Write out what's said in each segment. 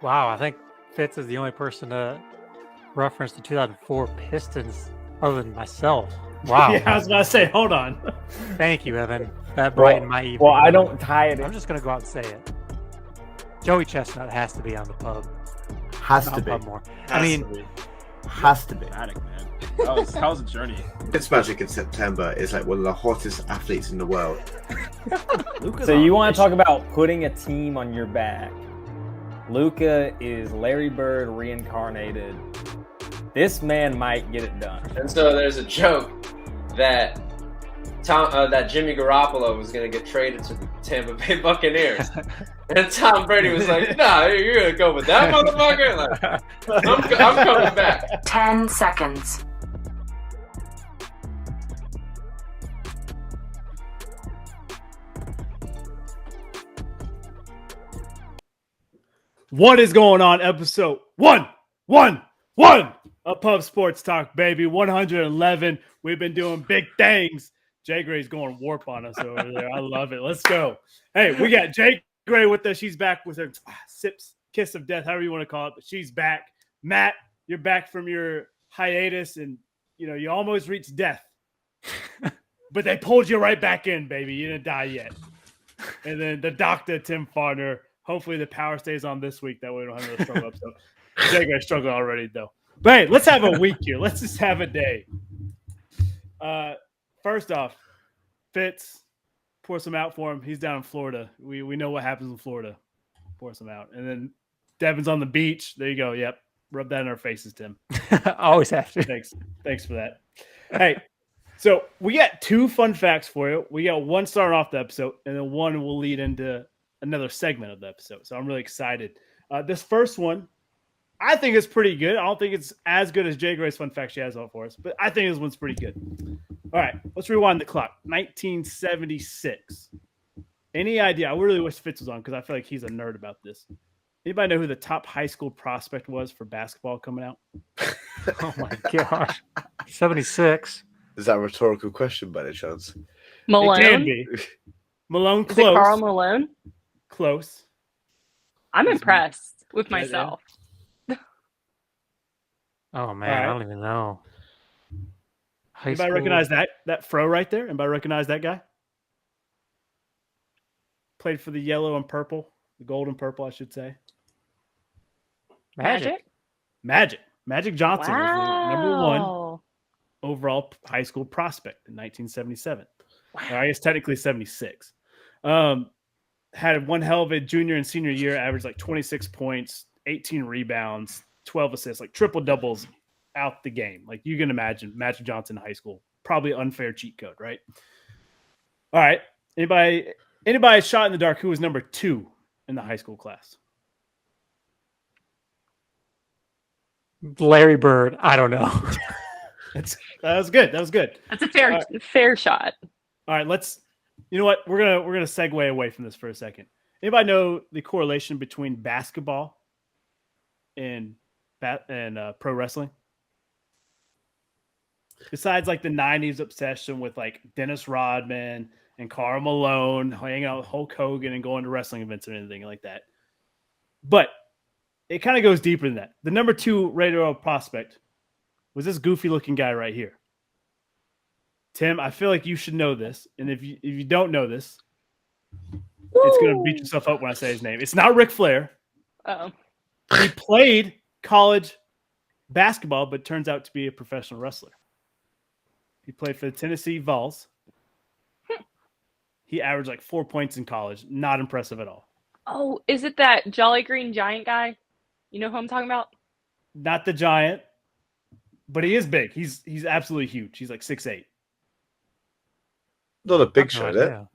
Wow, I think Fitz is the only person to reference the 2004 Pistons other than myself. Wow. Yeah, I was about to say, hold on. Thank you, Evan. That brightened my evening. Well, I don't tie it I'm in. just going to go out and say it. Joey Chestnut has to be on the pub. Has Not to be. pub more. I mean, Has to be. Dramatic, man. That was a journey. Fitzmagic in September is like one of the hottest athletes in the world. So you want to talk about putting a team on your back? Luka is Larry Bird reincarnated. This man might get it done. And so there's a joke that that Jimmy Garoppolo was going to get traded to the Tampa Bay Buccaneers. And Tom Brady was like, nah, you're going to go with that motherfucker? Like, I'm coming back. 10 seconds. What is going on? Episode 111 of Pub Sports Talk, baby. 111. We've been doing big things. Jay Gray's going warp on us over there. I love it. Let's go. Hey, we got Jay Gray with us. She's back with her sips, kiss of death, however you want to call it. But she's back. Matt, you're back from your hiatus, and you almost reached death. But they pulled you right back in, baby. You didn't die yet. And then the doctor, Tim Farner. Hopefully the power stays on this week. That way we don't have another struggle episode. Jay Gray struggled already, though. But hey, let's have a week here. Let's just have a day. First off, Fitz, pour some out for him. He's down in Florida. We know what happens in Florida. Pour some out. And then Devin's on the beach. There you go. Yep. Rub that in our faces, Tim. Always have to. Thanks for that. Hey, so we got two fun facts for you. We got one starting off the episode, and then one will lead into another segment of the episode. So I'm really excited. This first one, I think is pretty good. I don't think it's as good as Jay Gray's fun fact she has out for us, but I think this one's pretty good. All right, let's rewind the clock. 1976. Any idea? I really wish Fitz was on because I feel like he's a nerd about this. Anybody know who the top high school prospect was for basketball coming out? Oh my gosh. 76. Is that a rhetorical question by any chance? Malone? It can be. Malone, Is it close. Karl Malone? Close. I'm impressed with Yeah, myself. Oh man, All right. I don't even know. High Anybody school. recognize that fro right there? Anybody recognize that guy? Played for the yellow and purple, the gold and purple, I should say. Magic. Magic Johnson was the number one Wow. overall high school prospect in 1977. Or I guess technically 76. Had one hell of a junior and senior year, averaged like 26 points, 18 rebounds, 12 assists, like triple doubles out the game. Like you can imagine Magic Johnson in high school, probably unfair cheat code, right? All right. Anybody shot in the dark who was number 2 in the high school class? Larry Bird. I don't know. That was good. That was good. That's a fair shot. All right, you know what? We're gonna segue away from this for a second. Anybody know the correlation between basketball and pro wrestling? Besides like the 90s obsession with like Dennis Rodman and Karl Malone hanging out with Hulk Hogan and going to wrestling events or anything like that. But it kind of goes deeper than that. The number 2 radio prospect was this goofy looking guy right here. Tim, I feel like you should know this. And if you don't know this, it's going to beat yourself up when I say his name. It's not Ric Flair. Oh. He played college basketball, but turns out to be a professional wrestler. He played for the Tennessee Vols. He averaged like 4 points in college. Not impressive at all. Oh, is it that Jolly Green Giant guy? You know who I'm talking about? Not the Giant, but he is big. He's absolutely huge. He's like 6'8". Not a big No shot, idea.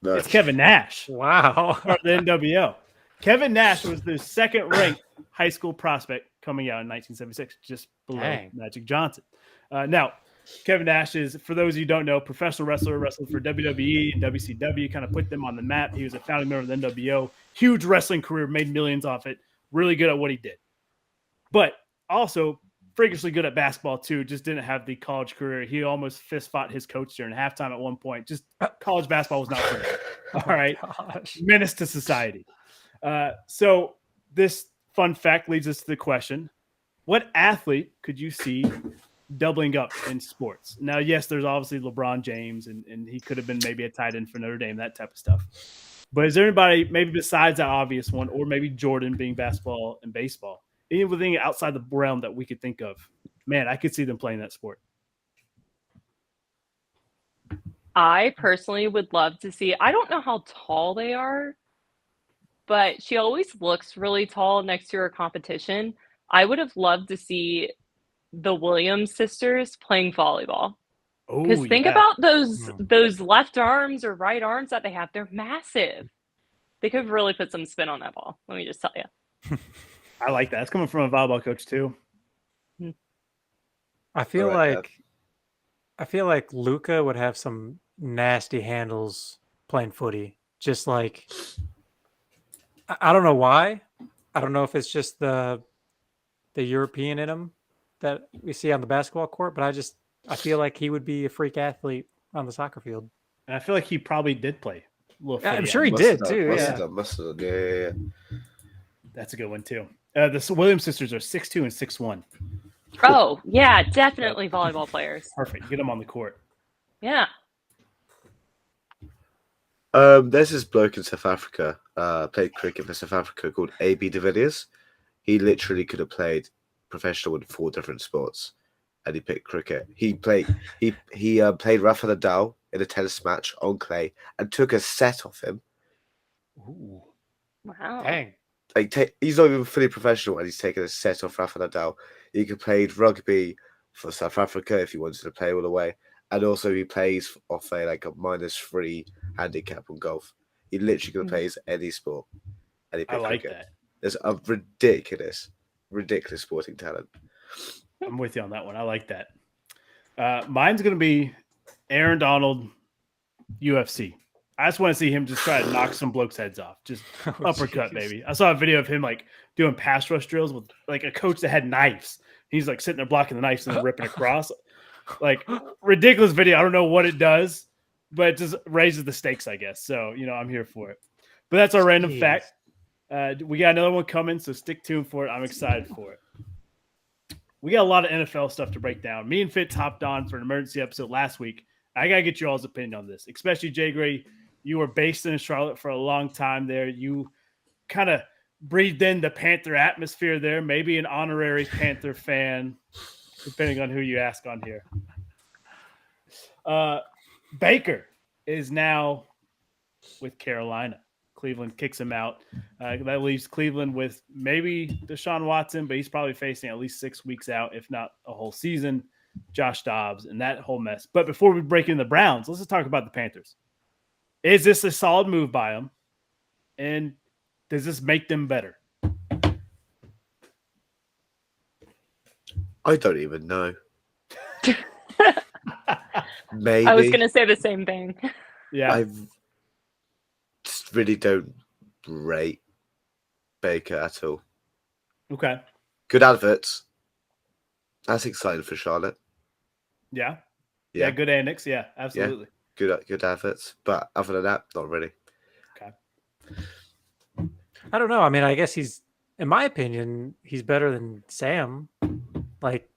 No. It's Kevin Nash. Wow. Part of the NWO. Kevin Nash was the second-ranked high school prospect coming out in 1976, just below Dang. Magic Johnson. Now, Kevin Nash is, for those of you who don't know, professional wrestler, wrestled for WWE and WCW, kind of put them on the map. He was a founding member of the NWO. Huge wrestling career, made millions off it. Really good at what he did. But also freakishly good at basketball too, just didn't have the college career. He almost fist fought his coach during halftime at one point. Just college basketball was not for him. All right. Gosh. Menace to society. So this fun fact leads us to the question: what athlete could you see doubling up in sports? Now, yes, there's obviously LeBron James, and he could have been maybe a tight end for Notre Dame, that type of stuff. But is there anybody maybe besides that obvious one, or maybe Jordan being basketball and baseball, anything outside the realm that we could think of? Man, I could see them playing that sport. I personally would love to see. I don't know how tall they are, but she always looks really tall next to her competition. I would have loved to see the Williams sisters playing volleyball. Because think about those left arms or right arms that they have. They're massive. They could really put some spin on that ball. Let me just tell you. I like that. It's coming from a volleyball coach too. I feel like Luca would have some nasty handles playing footy. Just like, I don't know why. I don't know if it's just the European in him that we see on the basketball court, but I feel like he would be a freak athlete on the soccer field. And I feel like he probably did play a little footy. I'm sure he did too. Must have done. Yeah. That's a good one too. The Williams sisters are 6'2" and 6'1". Oh, yeah, definitely volleyball players. Perfect. Get them on the court. Yeah. There's this bloke in South Africa, played cricket for South Africa, called AB de Villiers. He literally could have played professional in 4 different sports, and he picked cricket. He played Rafa Nadal in a tennis match on clay and took a set off him. Ooh. Wow. Dang. Like he's not even fully professional, and he's taken a set off Rafa Nadal. He could play rugby for South Africa if he wanted to play all the way, and also he plays off a -3 handicap on golf. He literally could play any sport, and he picked cricket. That. There's a ridiculous sporting talent. I'm with you on that one. I like that. Mine's going to be Aaron Donald, UFC. I just want to see him just try to knock some blokes' heads off. Just uppercut, baby. I saw a video of him like doing pass rush drills with like a coach that had knives. He's like sitting there blocking the knives and then ripping across. Like ridiculous video. I don't know what it does, but it just raises the stakes, I guess. So, I'm here for it. But that's our random fact. We got another one coming, so stick tuned for it. I'm excited for it. We got a lot of NFL stuff to break down. Me and Fitz hopped on for an emergency episode last week. I got to get you all's opinion on this, especially Jay Gray. You were based in Charlotte for a long time there. You kind of breathed in the Panther atmosphere there, maybe an honorary Panther fan, depending on who you ask on here. Baker is now with Carolina. Cleveland kicks him out. That leaves Cleveland with maybe Deshaun Watson, but he's probably facing at least 6 weeks out, if not a whole season. Josh Dobbs and that whole mess. But before we break in the Browns, let's just talk about the Panthers. Is this a solid move by them? And does this make them better? I don't even know. Maybe. I was going to say the same thing. Yeah. I just really don't rate Baker at all. Okay. Good adverts. That's exciting for Charlotte. Yeah. Yeah. Good annex. Yeah, absolutely. Yeah. Good adverts. But other than that, not really. Okay. I don't know. I mean, I guess in my opinion, he's better than Sam. Like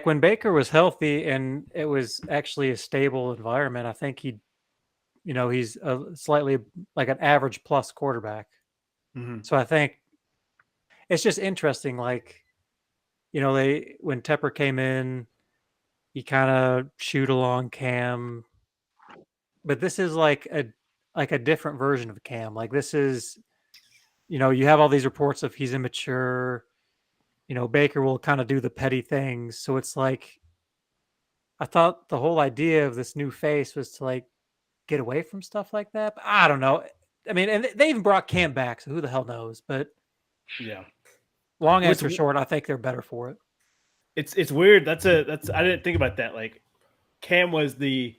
when Baker was healthy and it was actually a stable environment, I think he's a slightly like an average plus quarterback. Mm-hmm. So I think it's just interesting. Like, when Tepper came in, he kind of shoot along Cam, but this is like a different version of Cam. Like this is, you have all these reports of he's immature. Baker will kind of do the petty things. So it's like, I thought the whole idea of this new face was to like get away from stuff like that. But I don't know. I mean, and they even brought Cam back, so who the hell knows? But yeah, long answer short, I think they're better for it. It's weird. That's I didn't think about that. Like Cam was the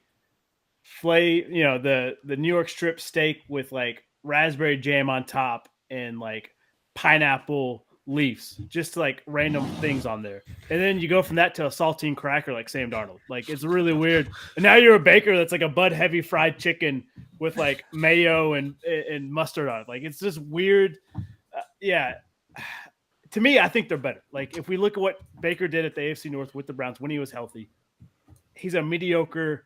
the New York strip steak with like raspberry jam on top and like pineapple leaves, just like random things on there. And then you go from that to a saltine cracker like Sam Darnold. Like it's really weird. And now you're a Baker that's like a Bud Heavy fried chicken with like mayo and mustard on it. Like it's just weird. Yeah, to me, I think they're better. Like if we look at what Baker did at the AFC North with the Browns when he was healthy, he's a mediocre,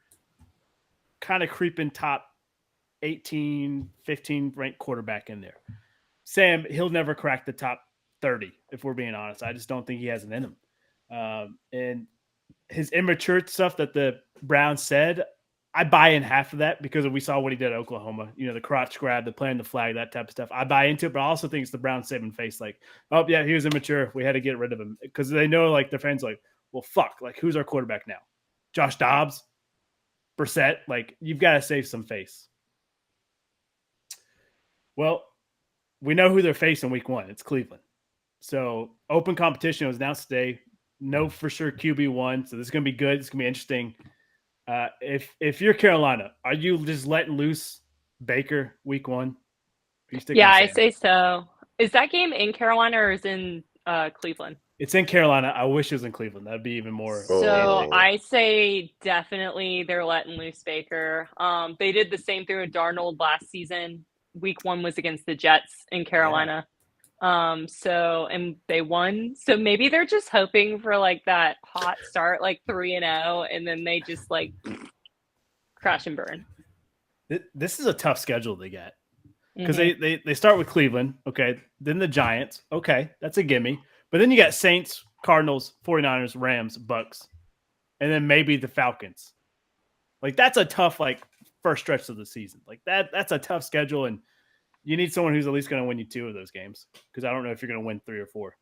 kind of creeping top 18, 15 ranked quarterback in there. Sam, he'll never crack the top 30, if we're being honest. I just don't think he has it in him. And his immature stuff that the Browns said, I buy in half of that because we saw what he did at Oklahoma. You know, the crotch grab, the playing the flag, that type of stuff. I buy into it, but I also think it's the Browns saving face. Like, oh, yeah, he was immature. We had to get rid of him. Because they know, like, their fans like, well, fuck. Like, who's our quarterback now? Josh Dobbs? Brissett? Like, you've got to save some face. Well, we know who they're facing week 1. It's Cleveland. So, open competition was announced today. No for sure QB1. So, this is going to be good. It's going to be interesting. If you're Carolina, are you just letting loose Baker week 1? Yeah, I say so. Is that game in Carolina or is in Cleveland? It's in Carolina. I wish it was in Cleveland. That'd be even more. So I say definitely they're letting loose Baker. They did the same thing with Darnold last season. Week 1 was against the Jets in Carolina. And they won. So maybe they're just hoping for like that hot start, like 3-0, and then they just like crash and burn. This is a tough schedule they get because they start with Cleveland, okay, then the Giants, okay, that's a gimme, but then you got Saints, Cardinals, 49ers, Rams, Bucks, and then maybe the Falcons. Like that's a tough like first stretch of the season. Like that's a tough schedule, and you need someone who's at least going to win you 2 of those games because I don't know if you're going to win 3 or 4.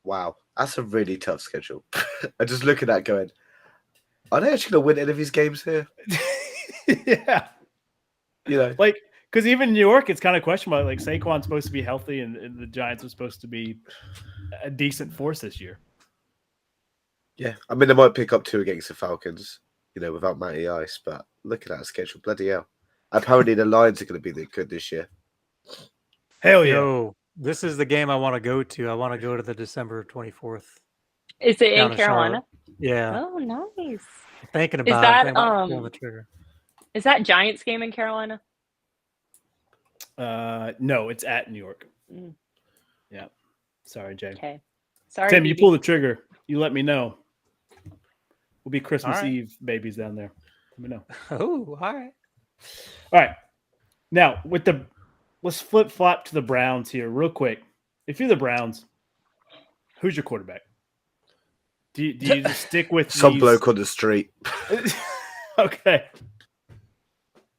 Wow, that's a really tough schedule. I just look at that going, are they actually going to win any of these games here? Yeah. You know, like, because even New York, it's kind of questionable. Like, Saquon's supposed to be healthy, and the Giants are supposed to be a decent force this year. Yeah, I mean, they might pick up 2 against the Falcons, you know, without Matty Ice, but look at that schedule. Bloody hell. Apparently, the Lions are going to be good this year. Hell yeah. Yo, this is the game I want to go to. I want to go to the December 24th. Is it down in Carolina? Yeah. Oh, nice. I'm thinking Is about that it. Pulling the trigger. Is that Giants game in Carolina? No, it's at New York. Mm. Yeah. Sorry, Jay. Okay. Sorry, Tim, you BB. pull the trigger. You let me know. We'll be Christmas All right. Eve babies down there. Let me know. Oh, all right. All right. Now, let's flip-flop to the Browns here real quick. If you're the Browns, who's your quarterback? Do you just stick with Some these... bloke on the street? Okay.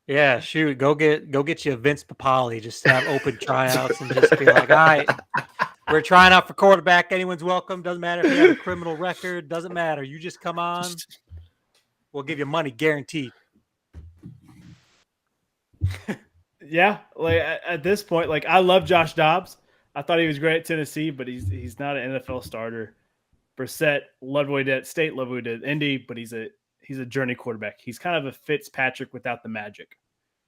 Yeah, shoot. Go get you a Vince Papali. Just have open tryouts and just be like, all right, we're trying out for quarterback. Anyone's welcome. Doesn't matter if you have a criminal record. Doesn't matter. You just come on. We'll give you money guaranteed. Yeah, like at this point, like I love Josh Dobbs. I thought he was great at Tennessee, but he's not an NFL starter. Brissett, loved what he did at State, loved what he did at Indy, but he's a journey quarterback. He's kind of a Fitzpatrick without the magic.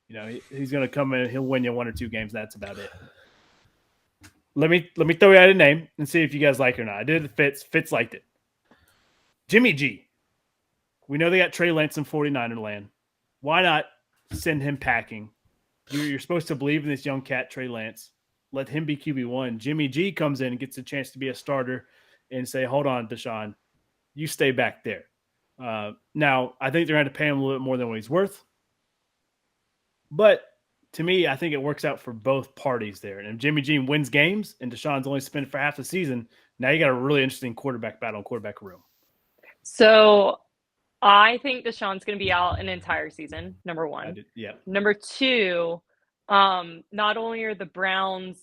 You know, he's going to come in, he'll win you 1 or 2 games. That's about it. Let me throw you out a name and see if you guys like it or not. I did it Fitz. Fitz liked it. Jimmy G. We know they got Trey Lance in 49er land. Why not send him packing? You're supposed to believe in this young cat, Trey Lance. Let him be QB1. Jimmy G comes in and gets a chance to be a starter and say, hold on, Deshaun, you stay back there. Now, I think they're going to pay him a little bit more than what he's worth. But to me, I think it works out for both parties there. And if Jimmy G wins games and Deshaun's only spent for half the season, now you got a really interesting quarterback battle in quarterback room. So I think Deshaun's going to be out an entire season, number 1. Yeah. Number 2, not only are the Browns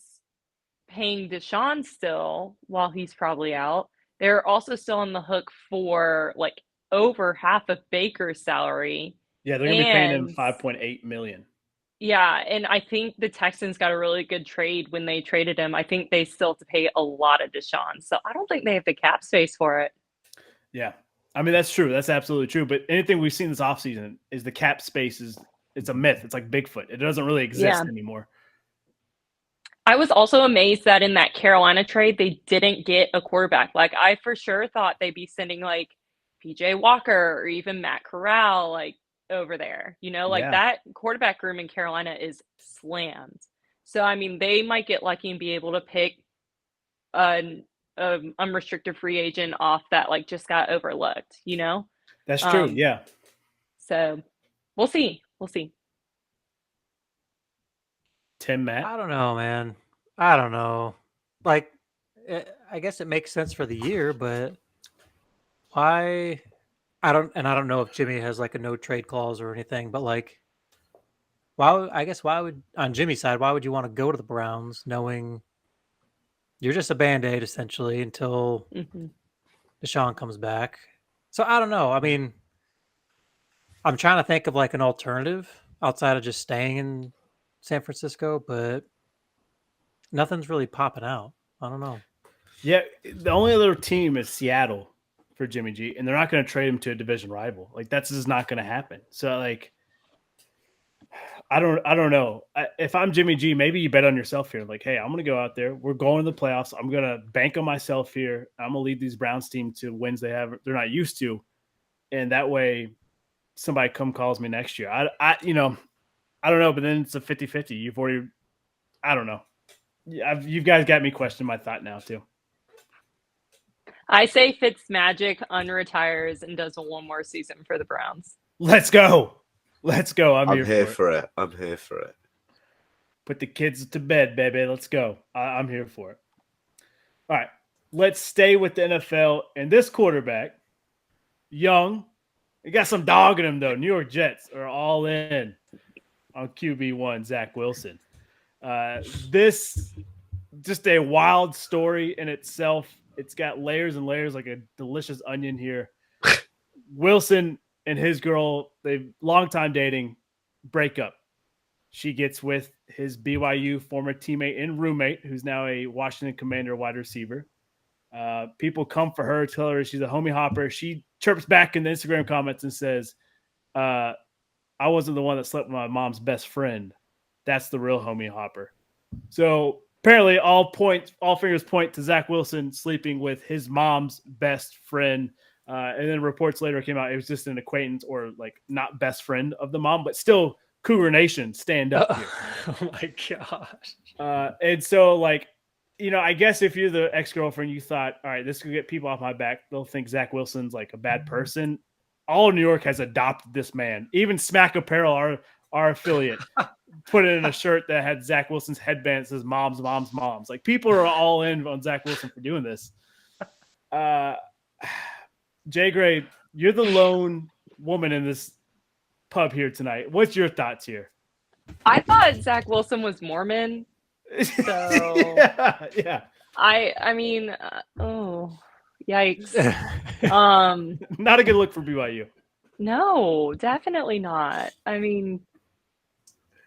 paying Deshaun still while he's probably out, they're also still on the hook for like over half of Baker's salary. Yeah, they're going to be paying him $5.8 million. Yeah, and I think the Texans got a really good trade when they traded him. I think they still have to pay a lot of Deshaun. So I don't think they have the cap space for it. Yeah. I mean, that's true. That's absolutely true. But anything we've seen this offseason is the cap space it's a myth. It's like Bigfoot. It doesn't really exist anymore. I was also amazed that in that Carolina trade, they didn't get a quarterback. Like, I for sure thought they'd be sending like PJ Walker or even Matt Corral like over there. You know, like that quarterback room in Carolina is slammed. So, I mean, they might get lucky and be able to pick an unrestricted free agent off that like just got overlooked, you know? That's true. Yeah. So we'll see. We'll see. Tim, Matt. I don't know, man. I don't know. Like, I guess it makes sense for the year, but why? I don't know if Jimmy has like a no trade clause or anything, but like, why would on Jimmy's side, why would you want to go to the Browns knowing you're just a band-aid essentially until Deshaun comes back? So I don't know. I mean, I'm trying to think of like an alternative outside of just staying in San Francisco, but nothing's really popping out. I don't know. Yeah, the only other team is Seattle for Jimmy G, and they're not going to trade him to a division rival. Like that's just not going to happen. So like, I don't know. If I'm Jimmy G, maybe you bet on yourself here. Like, hey, I'm going to go out there. We're going to the playoffs. I'm going to bank on myself here. I'm going to lead these Browns team to wins they're not used to, and that way, somebody calls me next year. I don't know, but then it's a 50-50. I don't know. You guys got me questioning my thought now too. I say Fitzmagic unretires and does one more season for the Browns. Let's go. I'm here for it. I'm here for it. Put the kids to bed, baby. Let's go. I'm here for it. All right. Let's stay with the NFL. And this quarterback, young, he got some dog in him, though. New York Jets are all in on QB1, Zach Wilson. This just a wild story in itself. It's got layers and layers like a delicious onion here. Wilson and his girl, they've long time dating, break up. She gets with his BYU former teammate and roommate, who's now a Washington Commander wide receiver. People come for her, tell her she's a homie hopper. She chirps back in the Instagram comments and says, I wasn't the one that slept with my mom's best friend. That's the real homie hopper. So apparently all fingers point to Zach Wilson sleeping with his mom's best friend. And then reports later came out it was just an acquaintance or like not best friend of the mom, but still Cougar Nation stand up here. Oh my gosh. And so like, I guess if you're the ex-girlfriend, you thought, all right, this could get people off my back. They'll think Zach Wilson's like a bad person. All New York has adopted this man. Even Smack Apparel, our affiliate, put it in a shirt that had Zach Wilson's headband that says moms. Like people are all in on Zach Wilson for doing this. Jay Gray, you're the lone woman in this pub here tonight. What's your thoughts here? I thought Zach Wilson was Mormon. So yeah. I mean, oh, yikes. Not a good look for BYU. No, definitely not. I mean,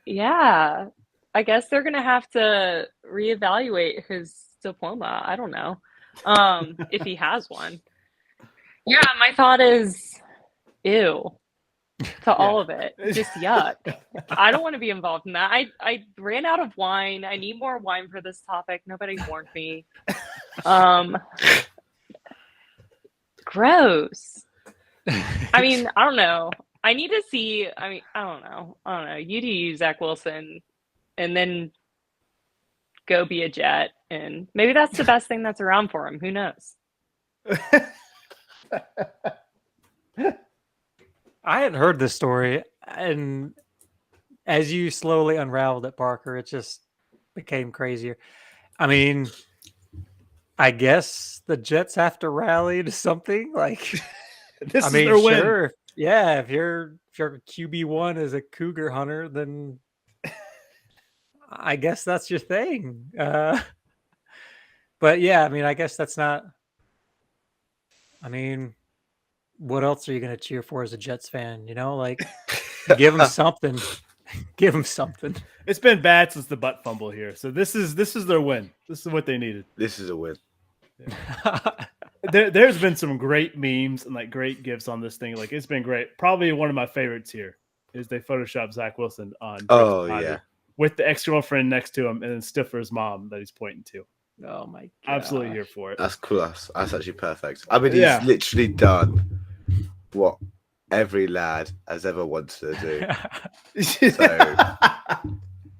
yeah, I guess they're gonna have to reevaluate his diploma. I don't know, if he has one. Yeah, my thought is, ew. To all of it. Just yuck. I don't want to be involved in that. I ran out of wine. I need more wine for this topic. Nobody warned me. Gross. I mean, I don't know. I need to see. I don't know. You do use Zach Wilson and then go be a Jet. And maybe that's the best thing that's around for him. Who knows? I hadn't heard this story, and as you slowly unraveled it, Parker, it just became crazier. I mean, I guess the Jets have to rally to something. Like, this is their win. Sure, yeah. If your QB1 is a Cougar hunter, then I guess that's your thing. But yeah, I mean, I guess that's not. I mean, what else are you going to cheer for as a Jets fan? Like give them something. Give them something. It's been bad since the butt fumble here. So this is their win. This is what they needed. This is a win. There's been some great memes and like great gifs on this thing. Like it's been great. Probably one of my favorites here is they photoshopped Zach Wilson on with the ex-girlfriend next to him and then Stifler's mom that he's pointing to. Oh my god. Absolutely here for it. That's cool. That's actually perfect. I mean, he's literally done what every lad has ever wanted to do. So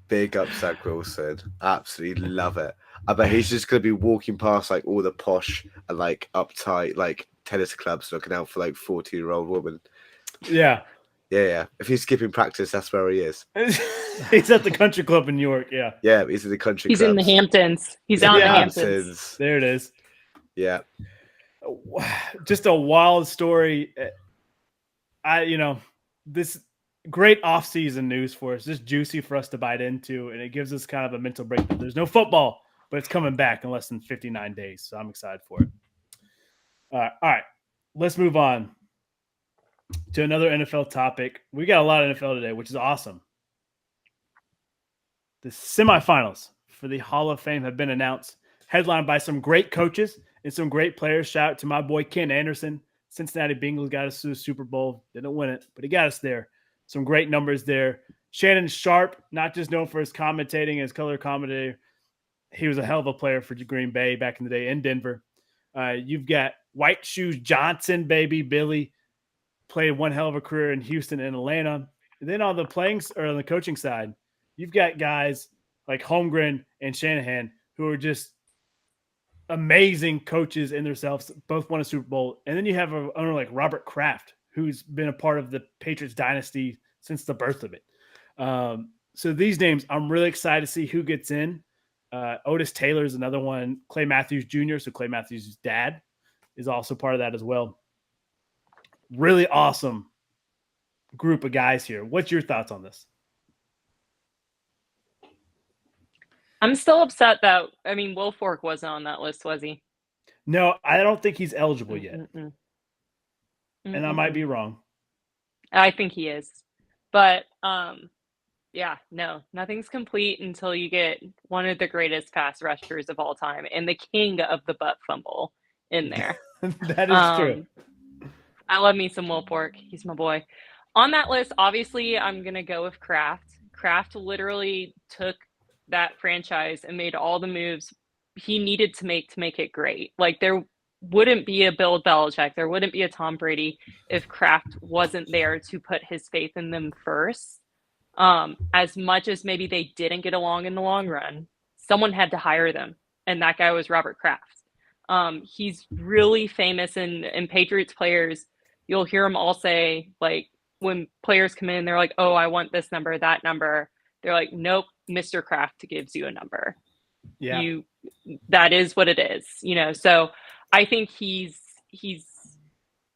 Big up Zach Wilson. Absolutely love it. I bet he's just gonna be walking past like all the posh and like uptight like tennis clubs looking out for like 40-year-old women. Yeah. Yeah. If he's skipping practice, that's where he is. He's at the country club in New York. Yeah. Yeah, he's in the country He's in the clubs. Hamptons. He's out in the Yeah. Hamptons. There it is. Yeah. Just a wild story. This great off-season news for us, just juicy for us to bite into, and it gives us kind of a mental break. There's no football, but it's coming back in less than 59 days, so I'm excited for it. All right, let's move on to another NFL topic. We got a lot of NFL today, which is awesome. The semifinals for the Hall of Fame have been announced, headlined by some great coaches and some great players. Shout out to my boy Ken Anderson. Cincinnati Bengals got us to the Super Bowl. Didn't win it, but he got us there. Some great numbers there. Shannon Sharp, not just known for his commentating, his color commentator. He was a hell of a player for Green Bay back in the day in Denver. You've got White Shoes Johnson, baby Billy, played one hell of a career in Houston and Atlanta. And then on the on the coaching side, you've got guys like Holmgren and Shanahan who are just amazing coaches in themselves. Both won a Super Bowl. And then you have an owner like Robert Kraft, who's been a part of the Patriots dynasty since the birth of it. So these names, I'm really excited to see who gets in. Otis Taylor is another one. Clay Matthews Jr., so Clay Matthews' dad, is also part of that as well. Really awesome group of guys here. What's your thoughts on this? I'm still upset that, Will Fork wasn't on that list, was he? No, I don't think he's eligible yet. Mm-mm. And I might be wrong. I think he is. But, yeah, no, nothing's complete until you get one of the greatest pass rushers of all time and the king of the butt fumble in there. That is true. I love me some Will Fork. He's my boy. On that list, obviously, I'm going to go with Kraft. Kraft literally took that franchise and made all the moves he needed to make it great. Like, there wouldn't be a Bill Belichick, there wouldn't be a Tom Brady if Kraft wasn't there to put his faith in them first. As much as maybe they didn't get along in the long run, someone had to hire them, and that guy was Robert Kraft. He's really famous in Patriots players. You'll hear them all say, like, when players come in, they're like, oh, I want this number, that number. They're like, nope, Mr. Kraft gives you a number. Yeah. That is what it is, so I think he's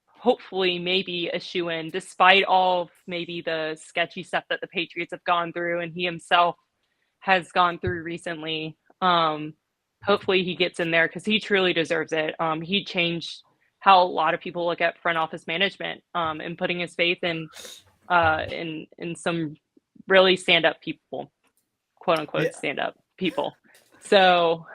hopefully maybe a shoo-in, despite all of maybe the sketchy stuff that the Patriots have gone through and he himself has gone through recently. Hopefully he gets in there because he truly deserves it. He changed how a lot of people look at front office management, and putting his faith in some really stand-up people, quote unquote, stand-up people. So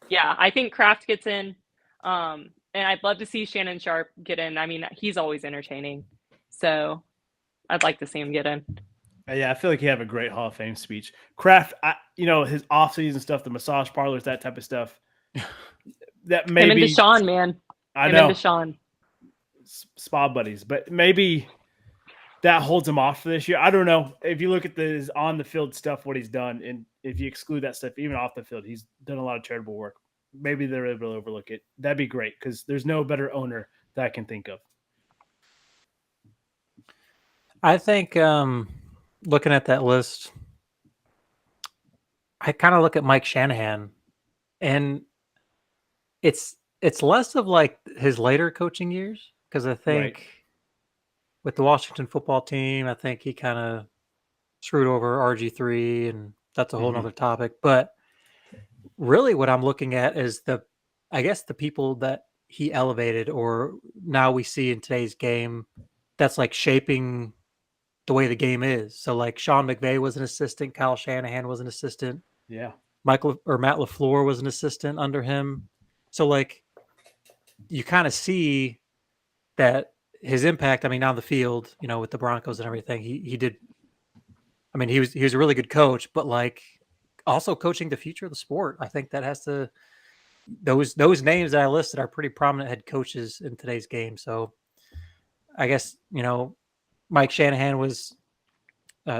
yeah, I think Kraft gets in. And I'd love to see Shannon Sharp get in. He's always entertaining. So I'd like to see him get in. Yeah, I feel like he have a great Hall of Fame speech. Kraft, his off-season stuff, the massage parlors, that type of stuff. That maybe him and Deshaun, man. I know. Him and Deshaun. Spa buddies. But maybe that holds him off for this year. I don't know. If you look at his on-the-field stuff, what he's done, and if you exclude that stuff, even off the field, he's done a lot of charitable work. Maybe they're able to overlook it. That'd be great because there's no better owner that I can think of. I think looking at that list, I kind of look at Mike Shanahan, and it's less of like his later coaching years because I think with the Washington football team, I think he kind of screwed over RG3, and that's a whole nother topic. But really what I'm looking at is the people that he elevated or now we see in today's game that's like shaping the way the game is. So like Sean McVay was an assistant, Kyle Shanahan was an assistant. Yeah. Matt LaFleur was an assistant under him. So like you kind of see that his impact, on the field, with the Broncos and everything, he did. He was a really good coach, but like also coaching the future of the sport. I think that has to, those names that I listed are pretty prominent head coaches in today's game. So I guess, Mike Shanahan was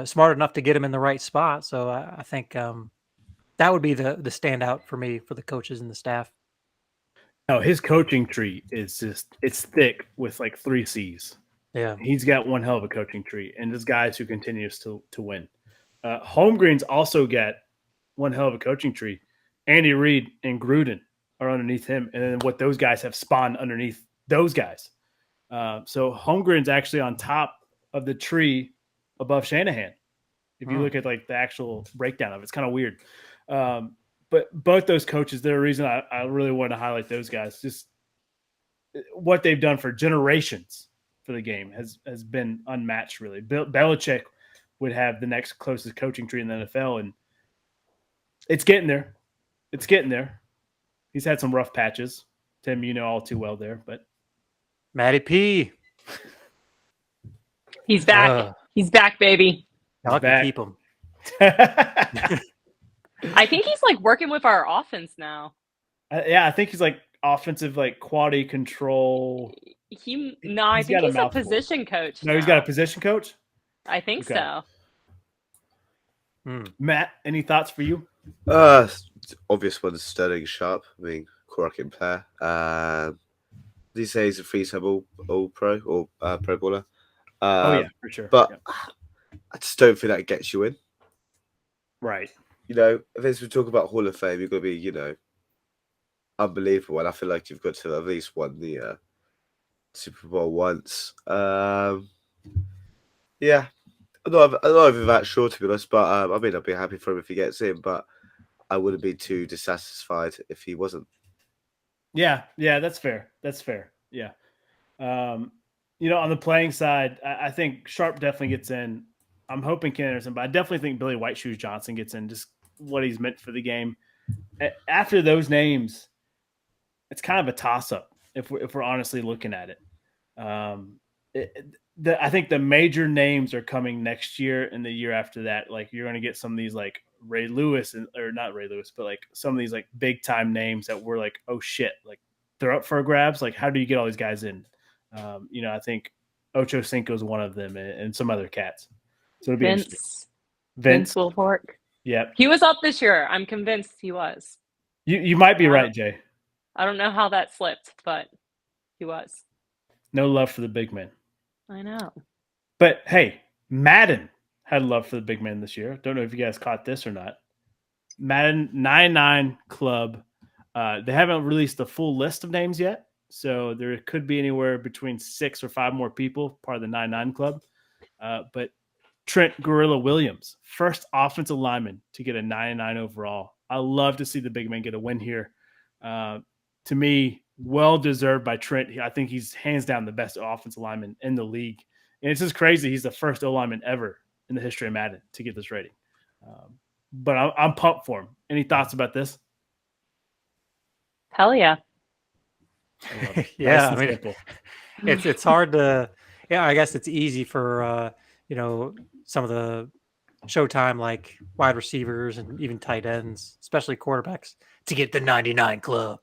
smart enough to get him in the right spot. So I think that would be the standout for me for the coaches and the staff. No, his coaching tree is it's thick with like 3 C's. Yeah. He's got one hell of a coaching tree, and there's guys who continues to win. Holmgren's also got one hell of a coaching tree. Andy Reid and Gruden are underneath him, and then what those guys have spawned underneath those guys. So Holmgren's actually on top of the tree above Shanahan. If you look at like the actual breakdown of it, it's kind of weird. But both those coaches, they're a reason I really want to highlight those guys. Just what they've done for generations for the game has been unmatched, really. Belichick would have the next closest coaching tree in the NFL, and it's getting there. It's getting there. He's had some rough patches. Tim, you know all too well there, but Matty P. He's back. He's back, baby. I back. can keep him. I think he's like working with our offense now. Yeah, I think he's like offensive, like quality control. I think he's a mouthful. position coach. No, he's got a position coach. I think Okay. so. Matt, any thoughts for you? Obvious one is Sterling Sharp. I mean, cracking player. Did you say he's a 3-time all pro or pro bowler? Oh yeah, for sure. But Yeah. I just don't think that gets you in. Right. You know, if we talk about Hall of Fame, you've got to be, you know, unbelievable. And I feel like you've got to at least won the Super Bowl once. Yeah, I'm not even that sure, to be honest. But I mean, I'd be happy for him if he gets in, but I wouldn't be too dissatisfied if he wasn't. Yeah, that's fair. That's fair. Yeah. You know, on the playing side, I think Sharp definitely gets in. I'm hoping Ken Anderson, but I definitely think Billy White Shoes Johnson gets in, just what he's meant for the game. After those names, it's kind of a toss-up if we're honestly looking at it. I think the major names are coming next year and the year after that. Like you're going to get some of these like Ray Lewis or not Ray Lewis, but like some of these like big time names that were like, oh shit, like they're up for grabs. Like how do you get all these guys in? You know, I think Ocho Cinco is one of them and some other cats. So it'll be interesting. Vince Wilfork. Yep. He was up this year. I'm convinced he was. You might be right, Jay. I don't know how that slipped, but he was. No love for the big men. I know. But hey, Madden had love for the big men this year. Don't know if you guys caught this or not. Madden 99 Club. They haven't released the full list of names yet. So there could be anywhere between 6 or 5 more people part of the 99 Club. But Trent Gorilla Williams, first offensive lineman to get a 99 overall. I love to see the big man get a win here. To me, well-deserved by Trent. I think he's hands down the best offensive lineman in the league. And it's just crazy. He's the first O-lineman ever in the history of Madden to get this rating. But I'm pumped for him. Any thoughts about this? Hell yeah. Yeah, Nice and I mean, simple. it's hard to. Yeah, I guess it's easy for you know, some of the Showtime like wide receivers and even tight ends, especially quarterbacks, to get the 99 club.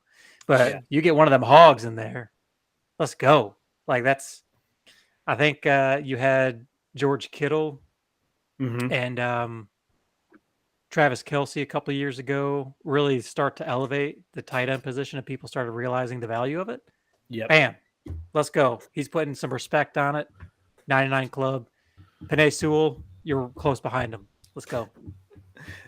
But you get one of them hogs in there, let's go. Like that's. I think you had George Kittle and Travis Kelce a couple of years ago really start to elevate the tight end position, and people started realizing the value of it. Yep. Bam, let's go. He's putting some respect on it. 99 club. Penei Sewell, you're close behind him. Let's go.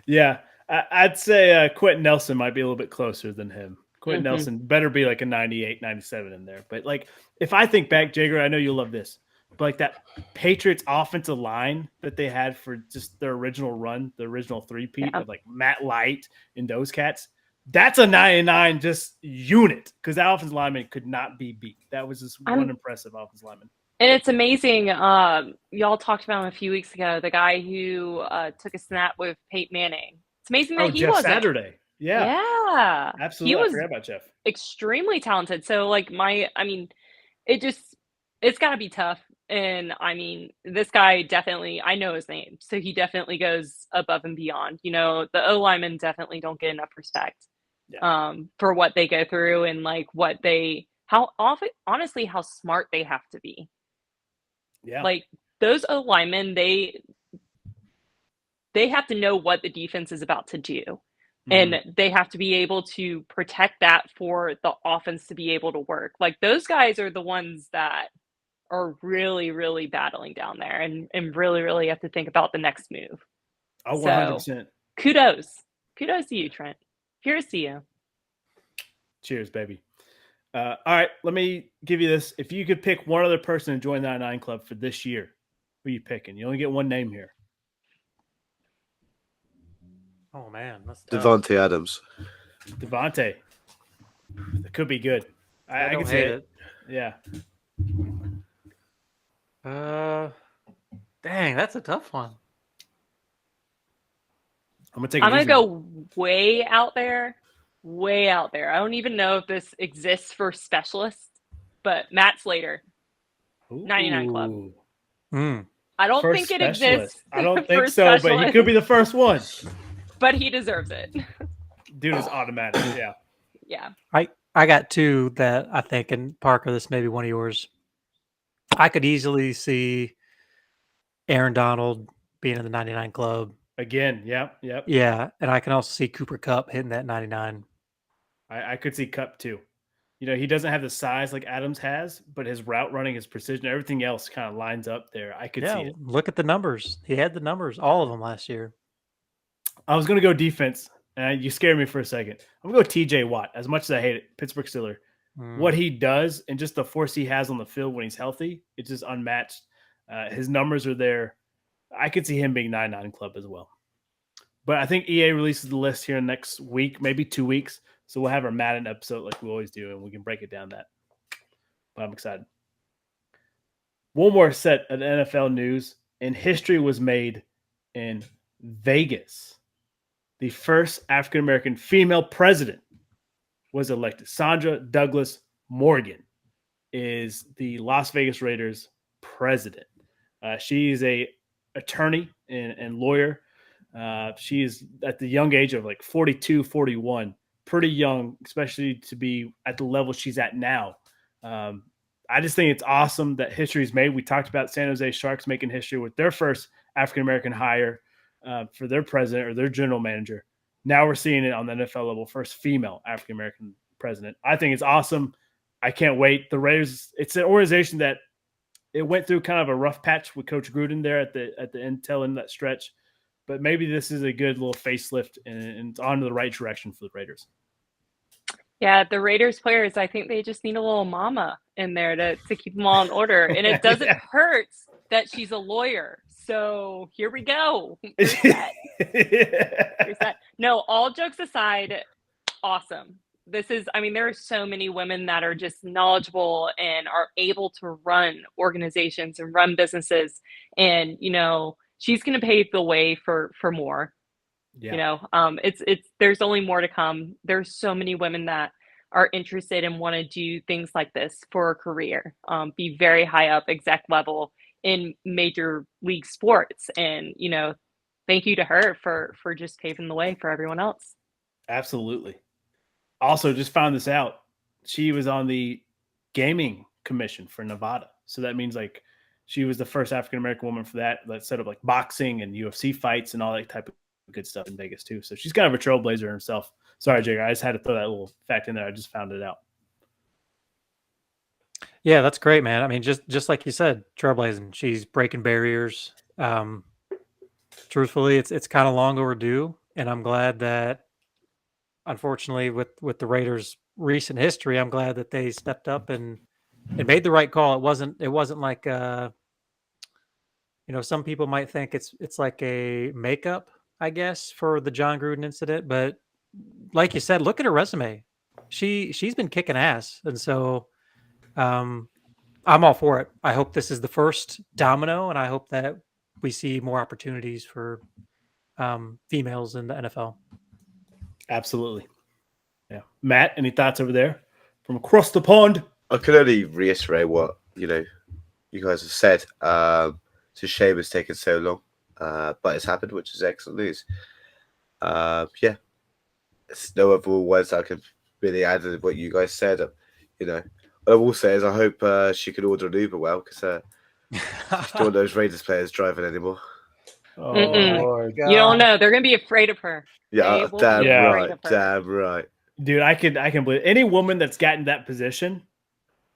Yeah, I'd say Quentin Nelson might be a little bit closer than him. Quentin Nelson better be like a 98, 97 in there. But like, if I think back, Jager, I know you'll love this, but like that Patriots offensive line that they had for just their original run, the original three-peat of like Matt Light and those cats, that's a 99 just unit because that offensive lineman could not be beat. That was just one impressive offensive lineman. And it's amazing. Y'all talked about him a few weeks ago, the guy who took a snap with Peyton Manning. It's amazing that he Jeff wasn't. Saturday. Yeah. Absolutely. He I forgot about Jeff. Extremely talented. So like it's got to be tough. And I mean, this guy definitely, I know his name. So he definitely goes above and beyond. You know, the O-linemen definitely don't get enough respect for what they go through and like how often, honestly, how smart they have to be. Yeah. Like those O-linemen, they have to know what the defense is about to do. Mhm. And they have to be able to protect that for the offense to be able to work. Like those guys are the ones that are really, really battling down there and really, really have to think about the next move. Oh, So 100%. kudos. Kudos to you, Trent. Here's to you. Cheers, baby. All right, let me give you this. If you could pick one other person to join the 99 Club for this year, who are you picking? You only get one name here. Oh man, that's tough. Devontae Adams. Devontae. That could be good. I I can don't see hate it. Yeah. Dang, that's a tough one. I'm going to take I'm it gonna easy. go way out there. Way out there. I don't even know if this exists for specialists, but Matt Slater. 99 Club. Ooh. Mm. I don't First think it specialist. exists. I don't for think so, but he specialists, could be the first one. but he deserves it. Dude is automatic. Yeah. Yeah. I got two that I think, and Parker, this may be one of yours. I could easily see Aaron Donald being in the 99 Club. Again. Yep. Yep. Yeah, and I can also see Cooper Kupp hitting that 99. I could see Cup too. You know, he doesn't have the size like Adams has, but his route running, his precision, everything else kind of lines up there. I could see Yeah, it. look at the numbers. He had the numbers, all of them last year. I was going to go defense, and you scared me for a second. I'm going to go TJ Watt. As much as I hate it, Pittsburgh Steelers. What he does and just the force he has on the field when he's healthy, it's just unmatched. His numbers are there. I could see him being 99 Club as well. But I think EA releases the list here next week, maybe 2 weeks. So we'll have our Madden episode like we always do, and we can break it down that. But I'm excited. One more set of NFL news, and history was made in Vegas. The first African-American female president was elected. Sandra Douglas Morgan is the Las Vegas Raiders president. She is a attorney and lawyer. She is at the young age of like 42, 41, pretty young, especially to be at the level she's at now. I just think it's awesome that history is made. We talked about San Jose Sharks making history with their first African-American hire for their president or their general manager. Now we're seeing it on the NFL level, first female African-American president. I think it's awesome. I can't wait. The Raiders, it's an organization that it went through kind of a rough patch with Coach Gruden there at the end, tail end of that stretch. But maybe this is a good little facelift and it's on to the right direction for the Raiders. Yeah, the Raiders players, I think they just need a little mama in there to keep them all in order. And it doesn't hurt that she's a lawyer. So here we go. There's that. There's that. No, all jokes aside, awesome. This is, I mean, there are so many women that are just knowledgeable and are able to run organizations and run businesses. And, you know, she's going to pave the way for more. Yeah. You know, it's there's only more to come. There's so many women that are interested and want to do things like this for a career, be very high up exec level in major league sports. And, you know, thank you to her for just paving the way for everyone else. Absolutely. Also, just found this out. She was on the gaming commission for Nevada. So that means like she was the first African-American woman for that set up like boxing and UFC fights and all that type of good stuff in Vegas too. So she's kind of a trailblazer herself. Sorry, Jake. I just had to throw that little fact in there. I just found it out. Yeah, that's great, man. I mean, just like you said, trailblazing. She's breaking barriers. Truthfully, it's kind of long overdue, and I'm glad that, unfortunately, with the Raiders' recent history, I'm glad that they stepped up and made the right call. It wasn't like you know, some people might think it's like a makeup, I guess, for the John Gruden incident, but like you said, look at her resume. She's been kicking ass, and so I'm all for it. I hope this is the first domino, and I hope that we see more opportunities for females in the NFL. Absolutely. Yeah. Matt, any thoughts over there from across the pond? I can only reiterate what you guys have said. It's a shame it's taken so long, but it's happened, which is excellent news. Yeah, it's no other words I could really add to what you guys said. What I will say is I hope she can order an Uber well, because don't want those Raiders players driving anymore. Oh, Mm-mm. Lord. You don't know. They're gonna be afraid of her. They Yeah, will damn be Yeah. afraid right, of her. damn right. Dude, I can believe any woman that's gotten that position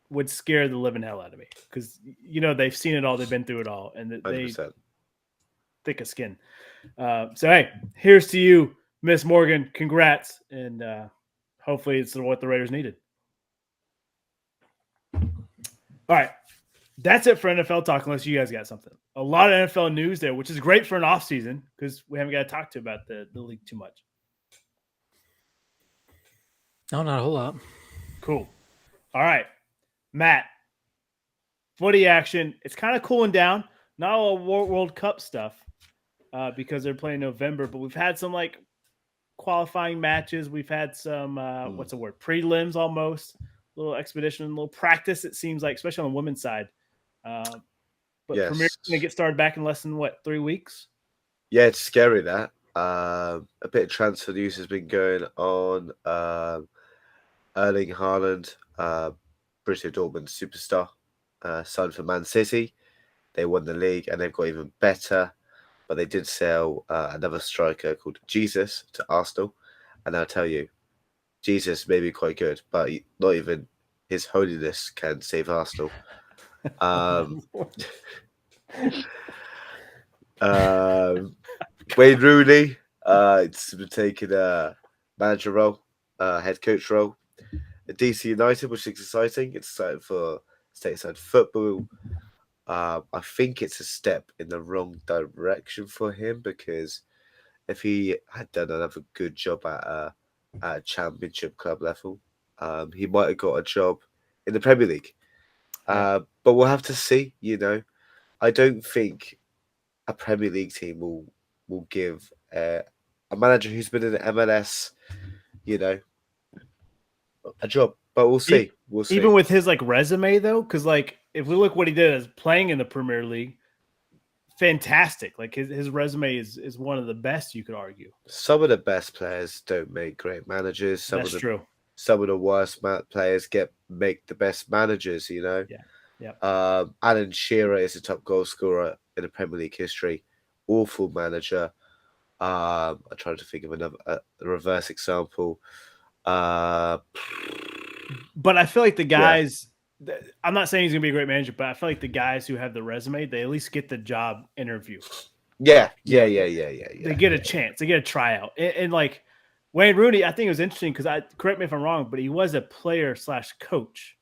would scare the living hell out of me because they've seen it all, they've been through it all, and they 100%. thick of skin. So hey, here's to you, Miss Morgan. Congrats, and hopefully it's what the Raiders needed. All right, that's it for NFL talk. Unless you guys got something, a lot of NFL news there, which is great for an off season because we haven't got to talk to about the league too much. No, not a whole lot. Cool. All right, Matt. Footy action. It's kind of cooling down. Not all World Cup stuff because they're playing November, but we've had some like qualifying matches. We've had some what's the word? Prelims almost. A little expedition, a little practice. It seems like, especially on the women's side. But Yes. Premier's going to get started back in less than 3 weeks. Yeah, it's scary that. A bit of transfer news has been going on. Erling Haaland, Borussia Dortmund superstar, signed for Man City. They won the league and they've got even better. But they did sell another striker called Jesus to Arsenal. And I'll tell you, Jesus may be quite good, but not even His Holiness can save Arsenal. Wayne Rooney, it's been taking a manager role, head coach role at DC United, which is exciting. It's exciting for stateside football. I think it's a step in the wrong direction for him because if he had done another good job at a championship club level, he might have got a job in the Premier League. But we'll have to see. I don't think a Premier League team will give a manager who's been in the MLS, a job. But we'll see. We'll see. Even with his resume though, because if we look what he did as playing in the Premier League, fantastic. His resume is one of the best, you could argue. Some of the best players don't make great managers. That's true. Some of the worst players make the best managers. Yeah. Alan Shearer is the top goal scorer in the Premier League history. Awful manager. I'm trying to think of another reverse example. But I feel like the guys, I'm not saying he's going to be a great manager, but I feel like the guys who have the resume, they at least get the job interview. Yeah. They get a chance. They get a tryout. And Wayne Rooney, I think it was interesting because correct me if I'm wrong, but he was a player/coach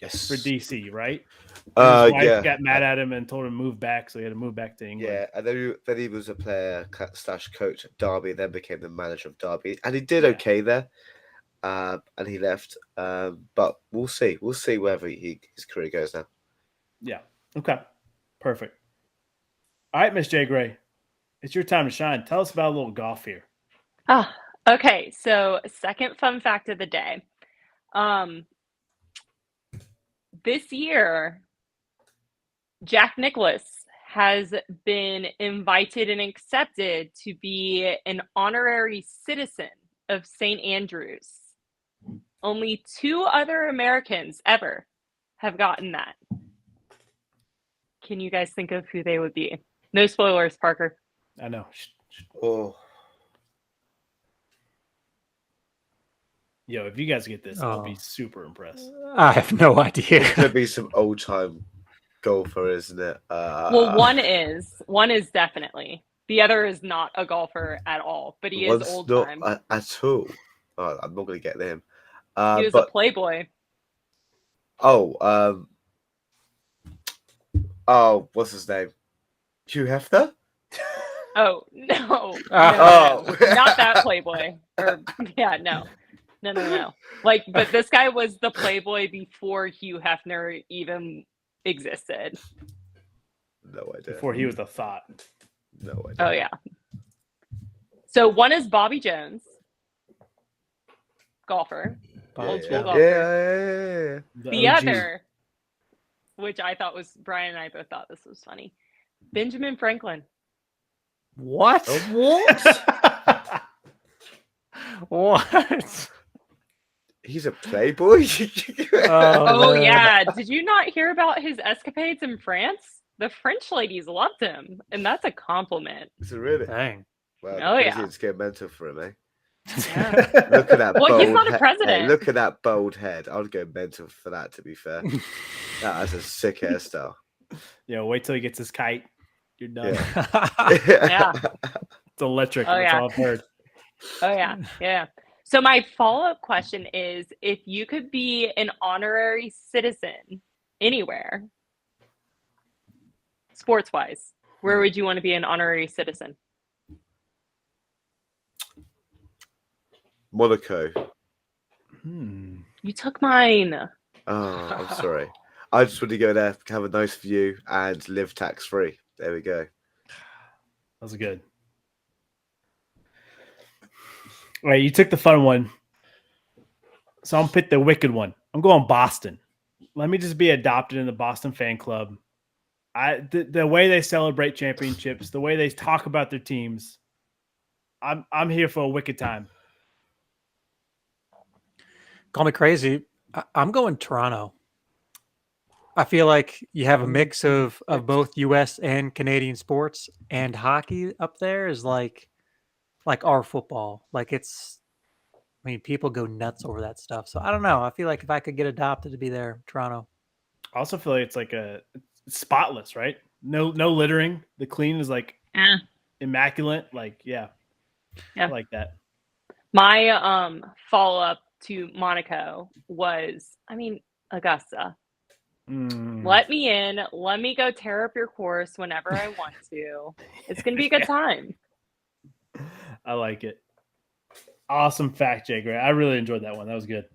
for DC, right? His wife got mad at him and told him to move back, so he had to move back to England. Yeah, and then he was a player/coach at Derby, then became the manager of Derby, and he did okay there. And he left. But we'll see. We'll see wherever his career goes now. Yeah. Okay. Perfect. All right, Miss J. Gray, it's your time to shine. Tell us about a little golf here. Okay. So, second fun fact of the day. This year, Jack Nicklaus has been invited and accepted to be an honorary citizen of St. Andrews. Only 2 other Americans ever have gotten that. Can you guys think of who they would be? No spoilers, Parker. I know. Oh, Yo, if you guys get this, I'll be super impressed. I have no idea. it could be some old time golfer, isn't it? Well, one is definitely. The other is not a golfer at all, but he is old time. At all. Oh, I'm not going to get him. He was a playboy. Oh, what's his name? Hugh Hefner? Oh, no. Oh. Not that playboy. No. But this guy was the playboy before Hugh Hefner even existed. No idea. Before he was a thought. No idea. Oh, yeah. So one is Bobby Jones, golfer. Old school golfer. Yeah. The other, which I thought was, Brian and I both thought this was funny, Benjamin Franklin. What? What? What? He's a playboy? Oh, yeah. Did you not hear about his escapades in France? The French ladies loved him, and that's a compliment. Is it really? Dang. Wow, Oh, the yeah. president's getting mental for him, eh? Yeah. Look at that Well, bold he's not a head. president. Hey, look at that bold head. I would go mental for that, to be fair. That is a sick hairstyle. Yeah, wait till he gets his kite. You're done. Yeah. It's electric. Oh, That's yeah. all I've heard. Oh yeah, yeah. So my follow-up question is, if you could be an honorary citizen anywhere, sports-wise, where would you want to be an honorary citizen? Monaco. You took mine. Oh, I'm sorry. I just want to go there, have a nice view, and live tax-free. There we go. That was good. All right, you took the fun one. So I'm pick the wicked one. I'm going Boston. Let me just be adopted in the Boston fan club. The way they celebrate championships, the way they talk about their teams, I'm here for a wicked time. Call me crazy. I'm going Toronto. I feel like you have a mix of both U.S. and Canadian sports, and hockey up there is like our football. Like I mean, people go nuts over that stuff. So I don't know. I feel like if I could get adopted to be there, Toronto. I also feel like it's like it's spotless, right? No littering. The clean is like immaculate. Like, yeah. I like that. My follow-up to Monaco was, Augusta. Let me in. Let me go tear up your course whenever I want to. It's going to be a good time. I like it. Awesome fact, Jay Gray. I really enjoyed that one. That was good.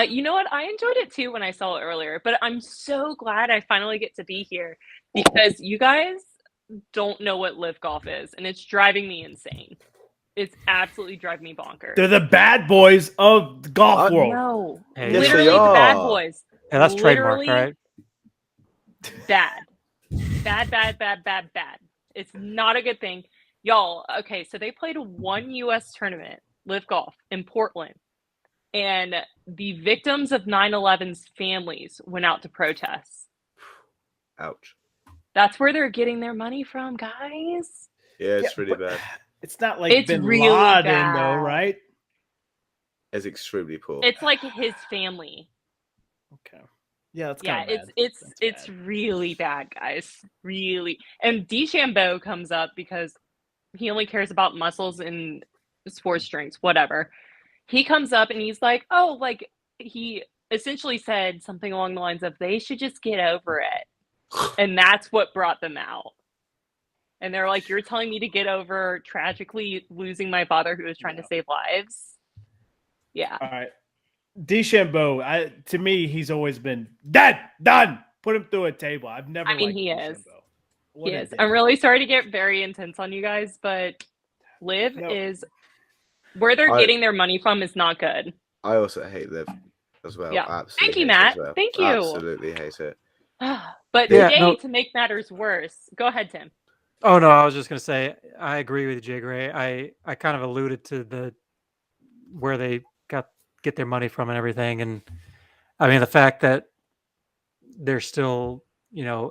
You know what? I enjoyed it too when I saw it earlier, but I'm so glad I finally get to be here because you guys don't know what live golf is, and it's driving me insane. It's absolutely driving me bonkers. They're the bad boys of the golf world. No, Hey, Yes, literally they the bad are. boys. Yeah, that's trademark, Literally right? Bad. Bad. It's not a good thing. Y'all, okay, so they played one U.S. tournament, live golf, in Portland. And the victims of 9/11's families went out to protest. Ouch. That's where they're getting their money from, guys. Yeah, it's Yeah, really but- bad. It's not like It's Bin really Laden, bad. though, right? It's extremely poor. It's like his family. Okay. Yeah, that's Yeah, kind of bad. it's That's bad. really bad, guys. Really. And DeChambeau comes up because he only cares about muscles and sports drinks, whatever. He comes up and he's like, oh, like he essentially said something along the lines of they should just get over it. And that's what brought them out. And they're like, you're telling me to get over tragically losing my father who was trying to save lives? Yeah. All right. DeChambeau, to me, he's always been dead, done. Put him through a table. I've never liked He is. DeChambeau. What He a is. dick. I'm really sorry to get very intense on you guys, but Liv No. is where they're getting their money from is not good. I also hate Liv as well. Yeah. Absolutely Thank you, hate it Matt. as well. Thank you. Absolutely hate it. But Yeah, today, no. to make matters worse, go ahead, Tim. Oh no, I was just gonna say I agree with Jay Gray. I kind of alluded to where they get their money from and everything, and I mean the fact that they're still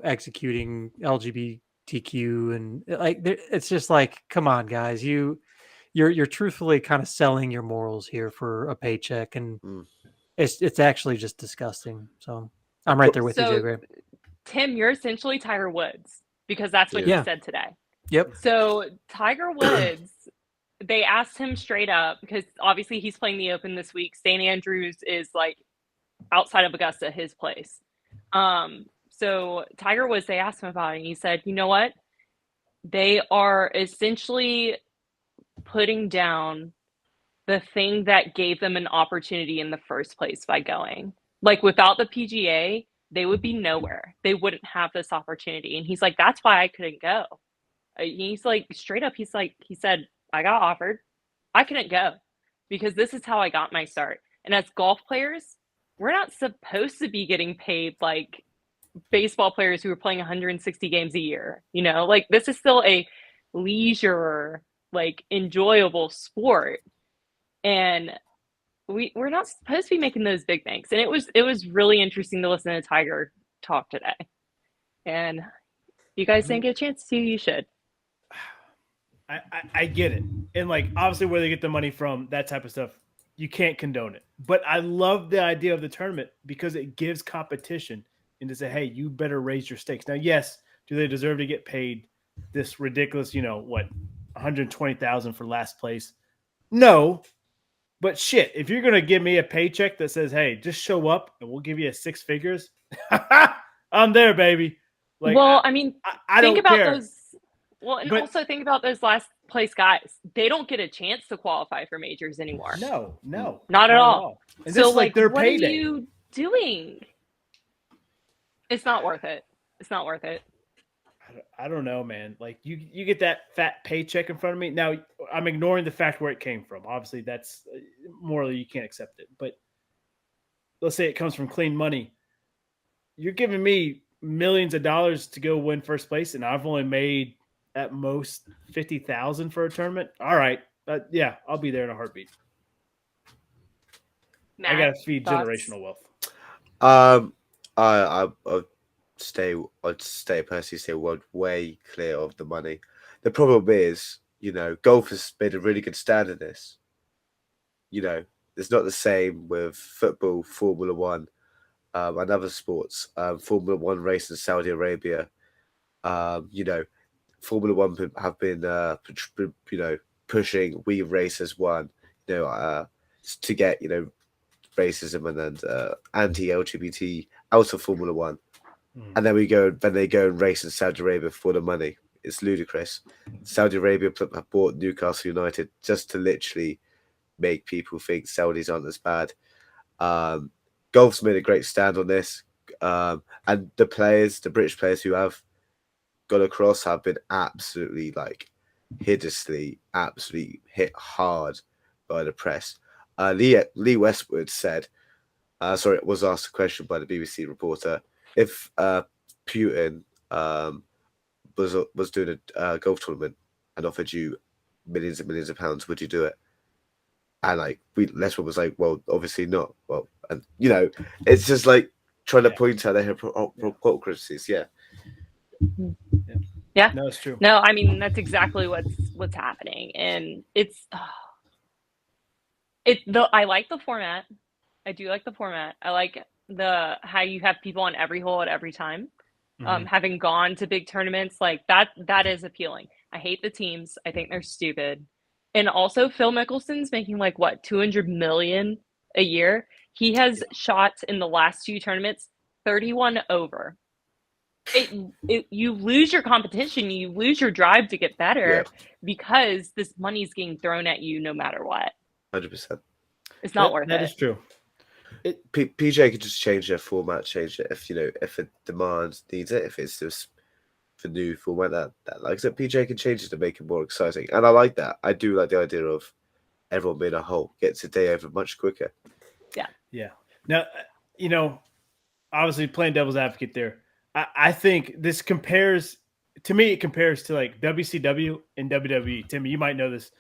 executing LGBTQ and it's just like, come on, guys, you're truthfully kind of selling your morals here for a paycheck, and it's actually just disgusting. So I'm right there with you, Jay Gray. Tim, you're essentially Tiger Woods because that's what Yeah. he said today. Yep. So Tiger Woods, they asked him straight up because obviously he's playing the Open this week. St. Andrews is like outside of Augusta, his place. So Tiger Woods, they asked him about it, and he said, you know what? They are essentially putting down the thing that gave them an opportunity in the first place by going. Like without the PGA, they would be nowhere. They wouldn't have this opportunity. And he's like, that's why I couldn't go. He's like, straight up, he said, I got offered. I couldn't go because this is how I got my start. And as golf players, we're not supposed to be getting paid like baseball players who are playing 160 games a year. Like this is still a leisure, like enjoyable sport. And we're not supposed to be making those big banks. And it was really interesting to listen to Tiger talk today. And you guys didn't get a chance to, you should. I get it. And like obviously where they get the money from, that type of stuff, you can't condone it. But I love the idea of the tournament because it gives competition and to say, hey, you better raise your stakes. Now, yes, do they deserve to get paid this ridiculous, what, 120,000 for last place? No. But shit, if you're gonna give me a paycheck that says, hey, just show up and we'll give you 6 figures, I'm there, baby. Like, well, I mean, I think don't about care. those. Well, and But- also think about those last place guys. They don't get a chance to qualify for majors anymore. No, Not at all. And So, this is like their what payday. are you doing? It's not worth it. It's not worth it. I don't know, man. Like you get that fat paycheck in front of me. Now I'm ignoring the fact where it came from. Obviously, that's morally you can't accept it. But let's say it comes from clean money. You're giving me millions of dollars to go win first place, and I've only made at most 50,000 for a tournament. All right, yeah, I'll be there in a heartbeat. Matt, I gotta feed thoughts? generational wealth. I'd personally stay way clear of the money. The problem is, golf has made a really good stand in this. It's not the same with football, Formula One, and other sports. Formula One race in Saudi Arabia. Formula One have been, pushing We Race as one, to get, racism and anti-LGBT out of Formula One. And then they go and race in Saudi Arabia for the money. It's ludicrous. Saudi Arabia have bought Newcastle United just to literally make people think Saudis aren't as bad. Golf's made a great stand on this. And the British players who have got across have been absolutely hideously, absolutely hit hard by the press. Lee Westwood said, was asked a question by the BBC reporter, if Putin was doing a golf tournament and offered you millions and millions of pounds, would you do it? And Westwood was like, well, obviously not. Well, and it's just trying to point out their hypocrisies. Yeah. Yeah. No, it's true. No, I mean that's exactly what's happening, and I like the format. I do like the format. I like how you have people on every hole at every time. Having gone to big tournaments like that is appealing. I hate the teams. I think they're stupid. And also Phil Mickelson's making what, 200 million a year. He has shot in the last 2 tournaments 31 over. You lose your competition, you lose your drive to get better because this money's getting thrown at you no matter what. 100%. It's not worth it. That is true. PJ could just change their format, change it if a demand needs it. If it's just for new format that likes it, PJ can change it to make it more exciting. And I like that. I do like the idea of everyone being a whole, gets a day over much quicker. Yeah. Now, obviously playing devil's advocate there. I think this compares to WCW and WWE. Timmy, you might know this.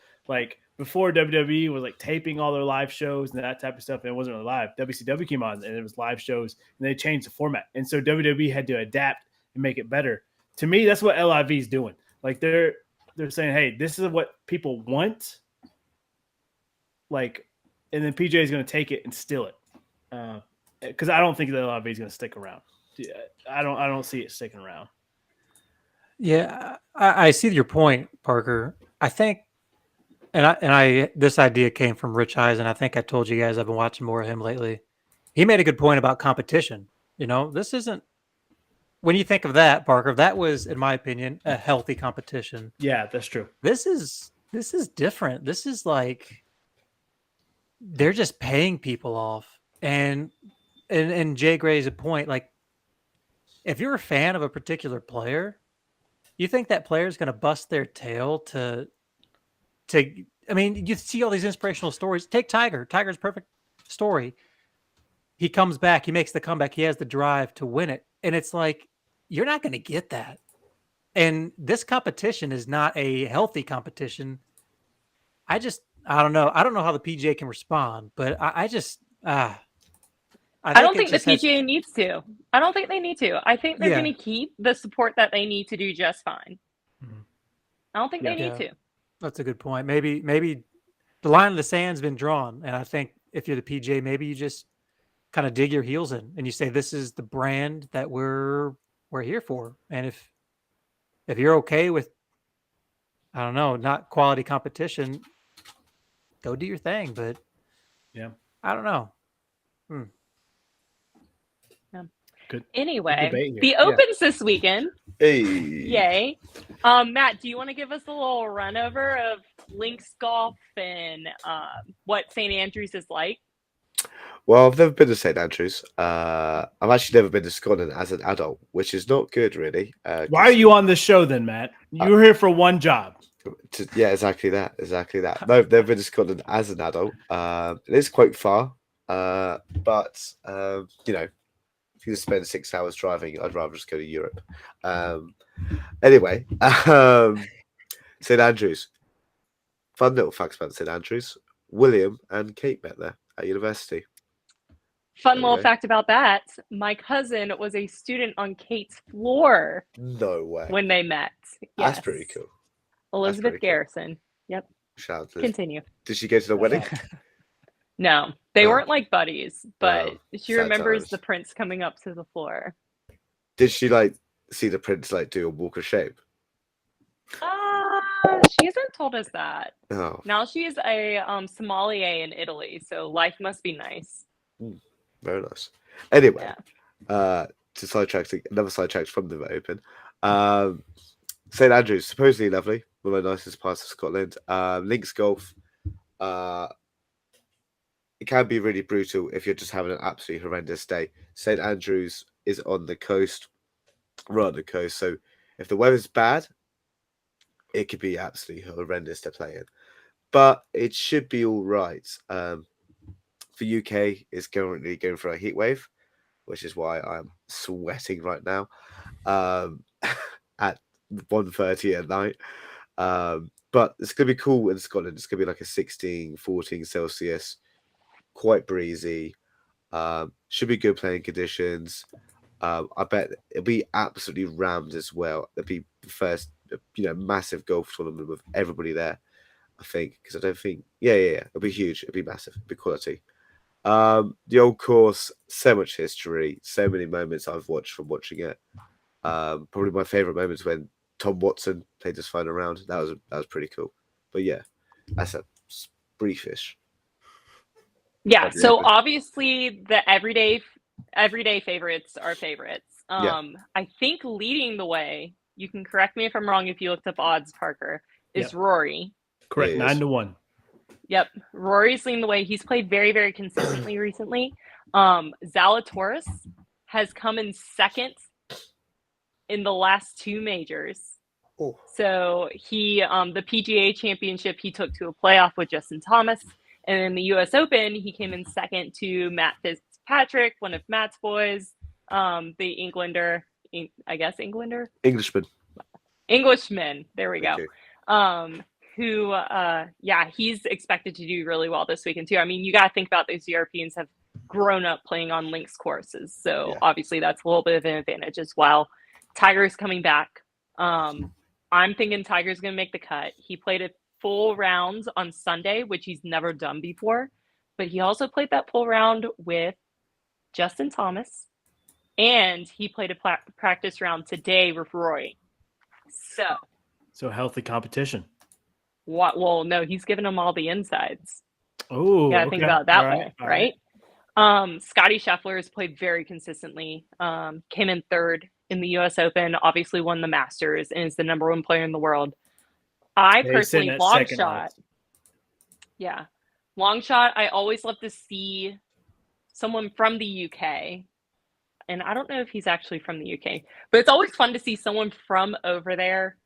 Before WWE was taping all their live shows and that type of stuff, and it wasn't really live. WCW came on and it was live shows, and they changed the format. And so WWE had to adapt and make it better. To me, that's what LIV is doing. They're saying, hey, this is what people want. And then PJ is going to take it and steal it. Because I don't think the LIV is going to stick around. I don't see it sticking around. Yeah, I see your point, Parker. I think, and this idea came from Rich Eisen. I think I told you guys I've been watching more of him lately. He made a good point about competition. This isn't, when you think of that, Parker, that was, in my opinion, a healthy competition. Yeah, that's true. This is different. This is they're just paying people off. And Jay Gray's point, if you're a fan of a particular player, you think that player is going to bust their tail to I mean, you see all these inspirational stories. Take Tiger. Tiger's perfect story. He comes back, he makes the comeback, he has the drive to win it. And it's you're not going to get that. And this competition is not a healthy competition. I don't know. I don't know how the PGA can respond, but I I don't it think the just has- PGA needs to. I don't think they need to. I think they're Yeah. going to keep the support that they need to do just fine. Mhm. I don't think they Yeah. need to. That's a good point. Maybe the line in the sand's been drawn, and I think if you're the PGA, maybe you just kind of dig your heels in and you say, "This is the brand that we're here for." And if you're okay with, I don't know, not quality competition, go do your thing. But Yeah. I don't know. Good Anyway, debate here. the Yeah. Opens this weekend. Hey. Yay. Matt, do you want to give us a little run over of links golf and what St. Andrews is like? Well, I've never been to St Andrews. I've actually never been to Scotland as an adult, which is not good, really. Why are you on this show then, Matt? You were here for one job. Yeah, exactly that. Exactly that. No, I've never been to Scotland as an adult. It is quite far, but you know, if you spend 6 hours driving, I'd rather just go to Europe. Anyway, St Andrews. Fun little facts about St Andrews. William and Kate met there at university. Fun little Okay. fact about that. My cousin was a student on Kate's floor No way. when they met. That's Yes. pretty cool. Elizabeth pretty cool. Garrison. Yep. Shout out to Continue. Did she go to the wedding? No, they Oh. weren't like buddies, but she sad remembers times. the prince coming up to the floor. Did she like see the prince like do a walk of shame? She hasn't told us that. Oh, Now she is a sommelier in Italy, so life must be nice. very nice. Anyway, Yeah. to sidetrack, another sidetrack from the Open. St Andrews, supposedly lovely, one of the nicest parts of Scotland. Links golf, it can be really brutal if you're just having an absolutely horrendous day. St Andrews is on the coast, right on the coast. So if the weather's bad, it could be absolutely horrendous to play in. But it should be all right. The UK is currently going for a heat wave, which is why I'm sweating right now at 1:30 at night. But it's going to be cool in Scotland. It's going to be like a 16, 14 Celsius, quite breezy. Should be good playing conditions. I bet it'll be absolutely rammed as well. It'll be the first, massive golf tournament with everybody there, I think, because I don't think, yeah. It'll be huge. It'll be massive. It'll be quality. The old course, so much history, so many moments I've watched from watching it. Probably my favorite moments when Tom Watson played his final round. That was pretty cool. But yeah, that's a briefish. Yeah, That'd be so epic. obviously the everyday favorites are favorites. Yeah. I think leading the way, you can correct me if I'm wrong if you looked up odds, Parker, is Rory. Correct. Yeah, he is. 9-1. Yep, Rory's leading the way. He's played very, very consistently recently. Zalatoris has come in second in the last two majors. Oh. So he, the PGA Championship, he took to a playoff with Justin Thomas, and in the U.S. Open, he came in second to Matt Fitzpatrick, one of Matt's boys, the Englander, Englishman. There we go. Okay. Who, he's expected to do really well this weekend too. I mean, you got to think about those Europeans have grown up playing on links courses, so Yeah. obviously that's a little bit of an advantage as well. Tiger's coming back. I'm thinking Tiger's going to make the cut. He played a full round on Sunday, which he's never done before, but he also played that full round with Justin Thomas, and he played a practice round today with Roy. So healthy competition. What? Well, no, he's giving them all the insides. Oh, You gotta think about it that way, all right? Scotty Scheffler has played very consistently. Came in third in the U.S. Open. Obviously, won the Masters and is the number one player in the world. I Yeah, he's personally, sitting at long second shot. last. Yeah, long shot. I always love to see someone from the UK, and I don't know if he's actually from the UK, but it's always fun to see someone from over there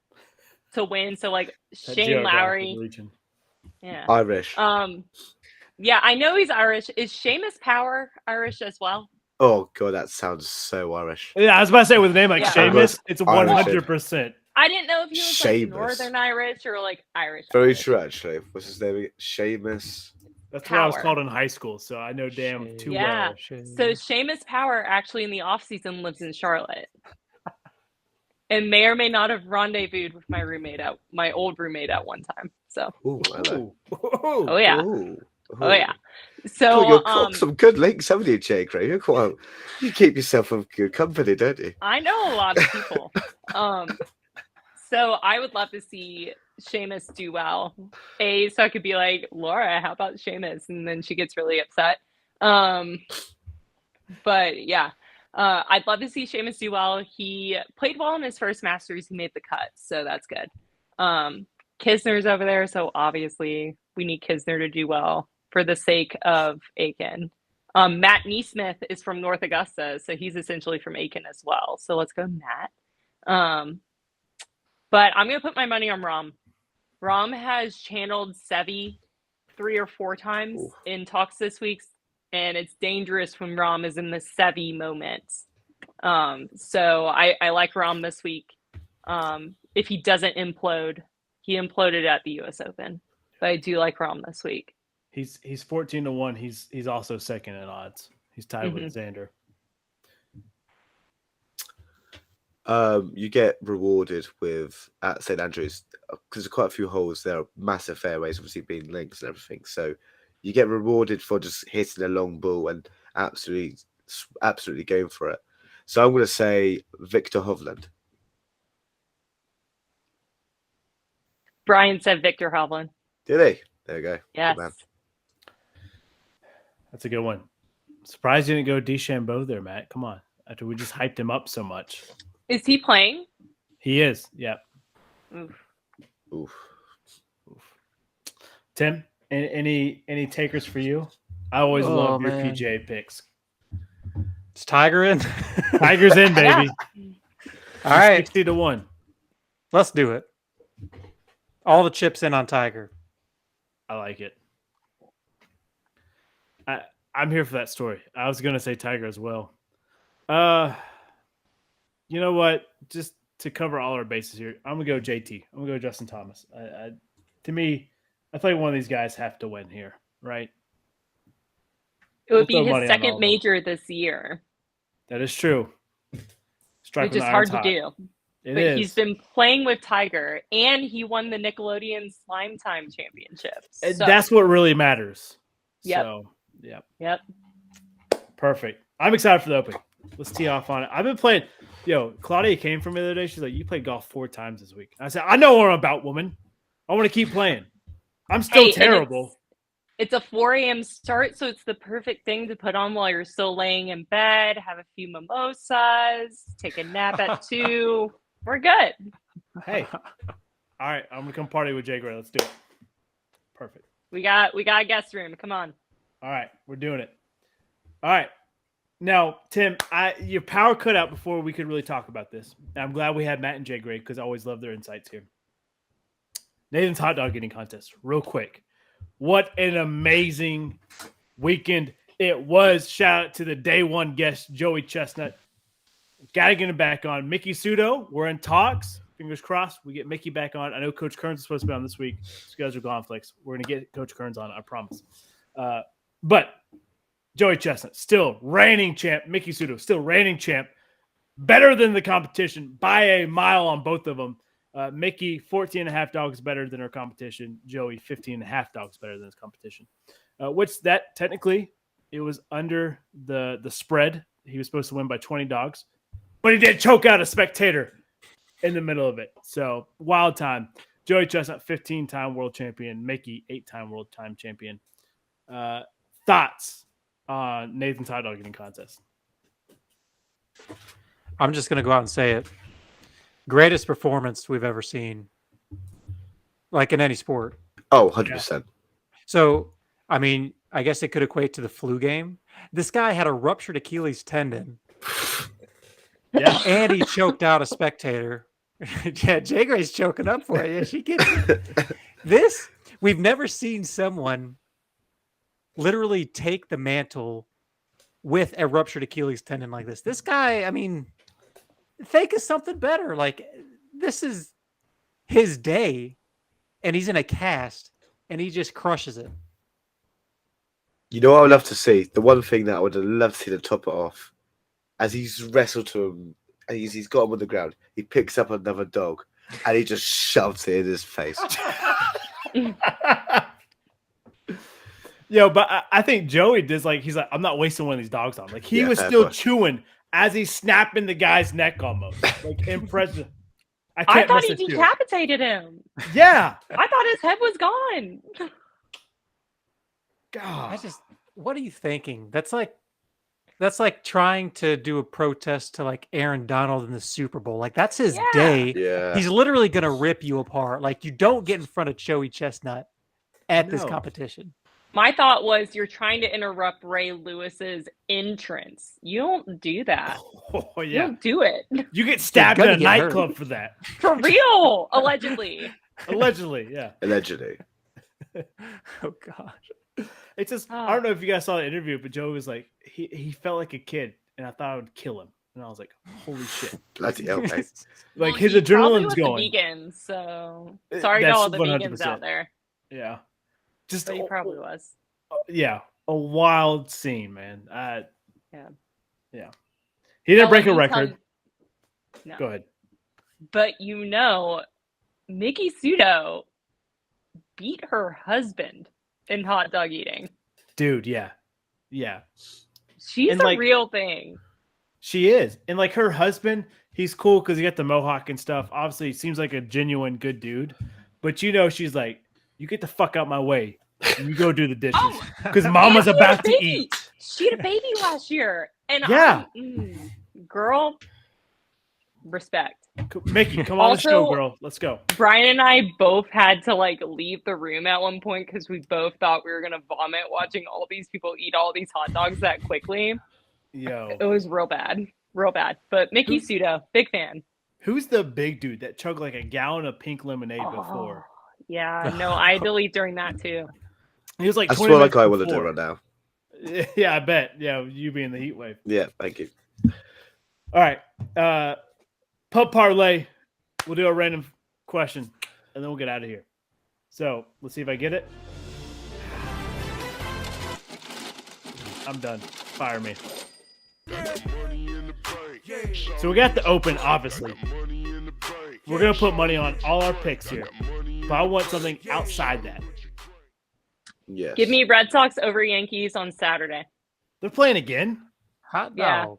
to win. So like That Shane geographic Lowry. region. Yeah. Irish. Yeah, I know he's Irish. Is Seamus Power Irish as well? Oh god, that sounds so Irish. Yeah, I was about to say with a name like Yeah. Seamus, it's Irish. 100%. I didn't know if he was like Seamus. Northern Irish or like Irish. Very Irish. true, actually. What's his name? Seamus. That's what I was Power. called in high school, so I know damn too Yeah. well. So Seamus Power actually in the off season lives in Charlotte, and may or may not have rendezvoused with my old roommate at one time. So, Ooh, hello. oh yeah, Ooh, oh yeah. Cool, So, you've got some good links, haven't you, Jay Gray? You're quite, you keep yourself in good company, don't you? I know a lot of people. So I would love to see Seamus do well. So I could be like, Laura, how about Seamus? And then she gets really upset. But yeah, I'd love to see Seamus do well. He played well in his first Masters. He made the cut, so that's good. Kisner's over there, so obviously we need Kisner to do well for the sake of Aiken. Matt Neesmith is from North Augusta, so he's essentially from Aiken as well. So let's go, Matt. But I'm going to put my money on Rom. Rom has channeled Sevi 3 or 4 times in talks this week, and it's dangerous when Rom is in the Sevi moment. So I like Rom this week. If he doesn't implode, he imploded at the U.S. Open, but I do like Rom this week. He's 14-1. He's also second in odds. He's tied with Xander. You get rewarded with at St Andrews because there's quite a few holes. There are massive fairways, obviously being links and everything. So you get rewarded for just hitting a long ball and absolutely going for it. So I'm going to say Victor Hovland. Brian said Victor Hovland. Did he? There you go. Yes. Good man. That's a good one. Surprised you didn't go DeChambeau there, Matt. Come on. After we just hyped him up so much. Is he playing? He is. Yeah. Oof. Tim, any takers for you? I always love your PGA picks. Is Tiger in? Tiger's in, baby. All right. 60-1. Let's do it. All the chips in on Tiger. I like it. I'm here for that story. I was going to say Tiger as well. You know what? Just to cover all our bases here, I'm going to go JT. I'm going to go Justin Thomas. To me, I feel like one of these guys have to win here, right? It would be his second major this year. That is true. Which is hard to do. But he's been playing with Tiger, and he won the Nickelodeon Slime Time Championship. So. That's what really matters. Yep. So, Yep. Perfect. I'm excited for the Open. Let's tee off on it. I've been playing. Claudia came from me the other day. She's like, "You played golf 4 times this week." I said, "I know what I'm about, woman. I want to keep playing. I'm still terrible." It's a 4 a.m. start, so it's the perfect thing to put on while you're still laying in bed, have a few mimosas, take a nap at 2. We're good. Hey. All right. I'm going to come party with Jay Gray. Let's do it. Perfect. We got a guest room. Come on. All right. We're doing it. All right. Now, Tim, your power cut out before we could really talk about this. I'm glad we had Matt and Jay Gray because I always love their insights here. Nathan's hot dog eating contest, real quick. What an amazing weekend it was. Shout out to the day one guest, Joey Chestnut. Got to get him back on. Mickey Sudo, we're in talks. Fingers crossed we get Mickey back on. I know Coach Kearns is supposed to be on this week. Schedule conflicts. We're going to get Coach Kearns on, I promise. But Joey Chestnut, still reigning champ. Mickey Sudo, still reigning champ. Better than the competition by a mile on both of them. Mickey, 14.5 dogs better than her competition. Joey, 15.5 dogs better than his competition. Which that technically, it was under the spread. He was supposed to win by 20 dogs. But he did choke out a spectator in the middle of it. So, wild time. Joey Chestnut, 15-time world champion. Mickey, 8-time world time champion. Thoughts on Nathan's hot dog eating contest? I'm just going to go out and say it. Greatest performance we've ever seen, like in any sport. Oh, 100%. So, I mean, I guess it could equate to the flu game. This guy had a ruptured Achilles tendon. Yeah. And he choked out a spectator. Yeah, Jay Gray's choking up for you. She gets this. We've never seen someone literally take the mantle with a ruptured Achilles tendon like this. This guy, I mean, think of something better. Like, this is his day, and he's in a cast, and he just crushes it. You know what I would love to see? The one thing that I would have loved to see to top it off, as he's wrestled to him, and he's got him on the ground, he picks up another dog and he just shoves it in his face. Yo, but I think Joey does he's like, I'm not wasting one of these dogs on. Like he Yeah, was fair still play. chewing as he's snapping the guy's neck almost. Like impressive. I I can't thought miss he it, too. decapitated him. Yeah. I thought his head was gone. God. What are you thinking? That's like trying to do a protest to like Aaron Donald in the Super Bowl. Like that's his Yeah. day. Yeah. He's literally gonna rip you apart. Like you don't get in front of Joey Chestnut at this No. competition. My thought was you're trying to interrupt Ray Lewis's entrance. You don't do that. Oh You yeah. don't do it. You get stabbed in gonna a get hurt. nightclub for that. For real, allegedly. Allegedly, yeah. Allegedly. Oh god. It's just I don't know if you guys saw the interview, but Joe was like he felt like a kid, and I thought I would kill him. And I was like, holy shit. Bloody hell, mate. Like Well, his he probably adrenaline's was going. The vegans, so sorry to That's all the vegans 100%. out there. Yeah. Just But he probably was. yeah, a wild scene, man. Yeah. Yeah. He didn't Now, break a let me record. tell you- No. Go ahead. But Mickey Sudo beat her husband in hot dog eating. Dude, yeah. Yeah. She's And, a like- real thing. She is. And like her husband, he's cool because he got the mohawk and stuff. Obviously, he seems like a genuine good dude. But she's like, you get the fuck out my way. You go do the dishes. Oh, Because mama's and she had a about to baby. eat. She had a baby last year. And Yeah. girl, respect. Mickey, come on the show, Also- girl. Let's go. Brian and I both had to like leave the room at one point because we both thought we were gonna vomit watching all these people eat all these hot dogs that quickly. Yo. It was real bad. But Mickey Sudo, big fan. Who's the big dude that chugged like a gallon of pink lemonade before? Yeah, no, I had to leave during that too. He was like That's 20 what minutes I want to do before. right now. Yeah, I bet. Yeah, you being the heat wave. Yeah, thank you. All right. Pub parlay. We'll do a random question and then we'll get out of here. So let's see if I get it. I'm done. Fire me. So we got the open, obviously. We're going to put money on all our picks here. But I want something outside that. Yes. Give me Red Sox over Yankees on Saturday. They're playing again. Hot Yeah. dog.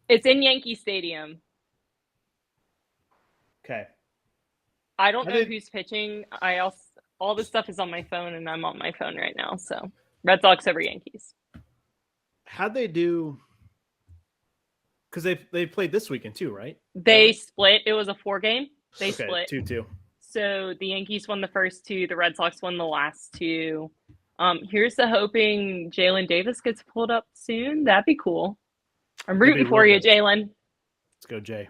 It's in Yankee Stadium. Okay. I don't I know did- who's pitching. All this stuff is on my phone, and I'm on my phone right now. So Red Sox over Yankees. How'd they do? Because they played this weekend too, right? They split. It was a 4-game. They Okay, split. 2-2. So the Yankees won the first 2. The Red Sox won the last 2. Here's the hoping Jalen Davis gets pulled up soon. That'd be cool. I'm That'd be rooting for real you, good. Jalen. Let's go, Jay.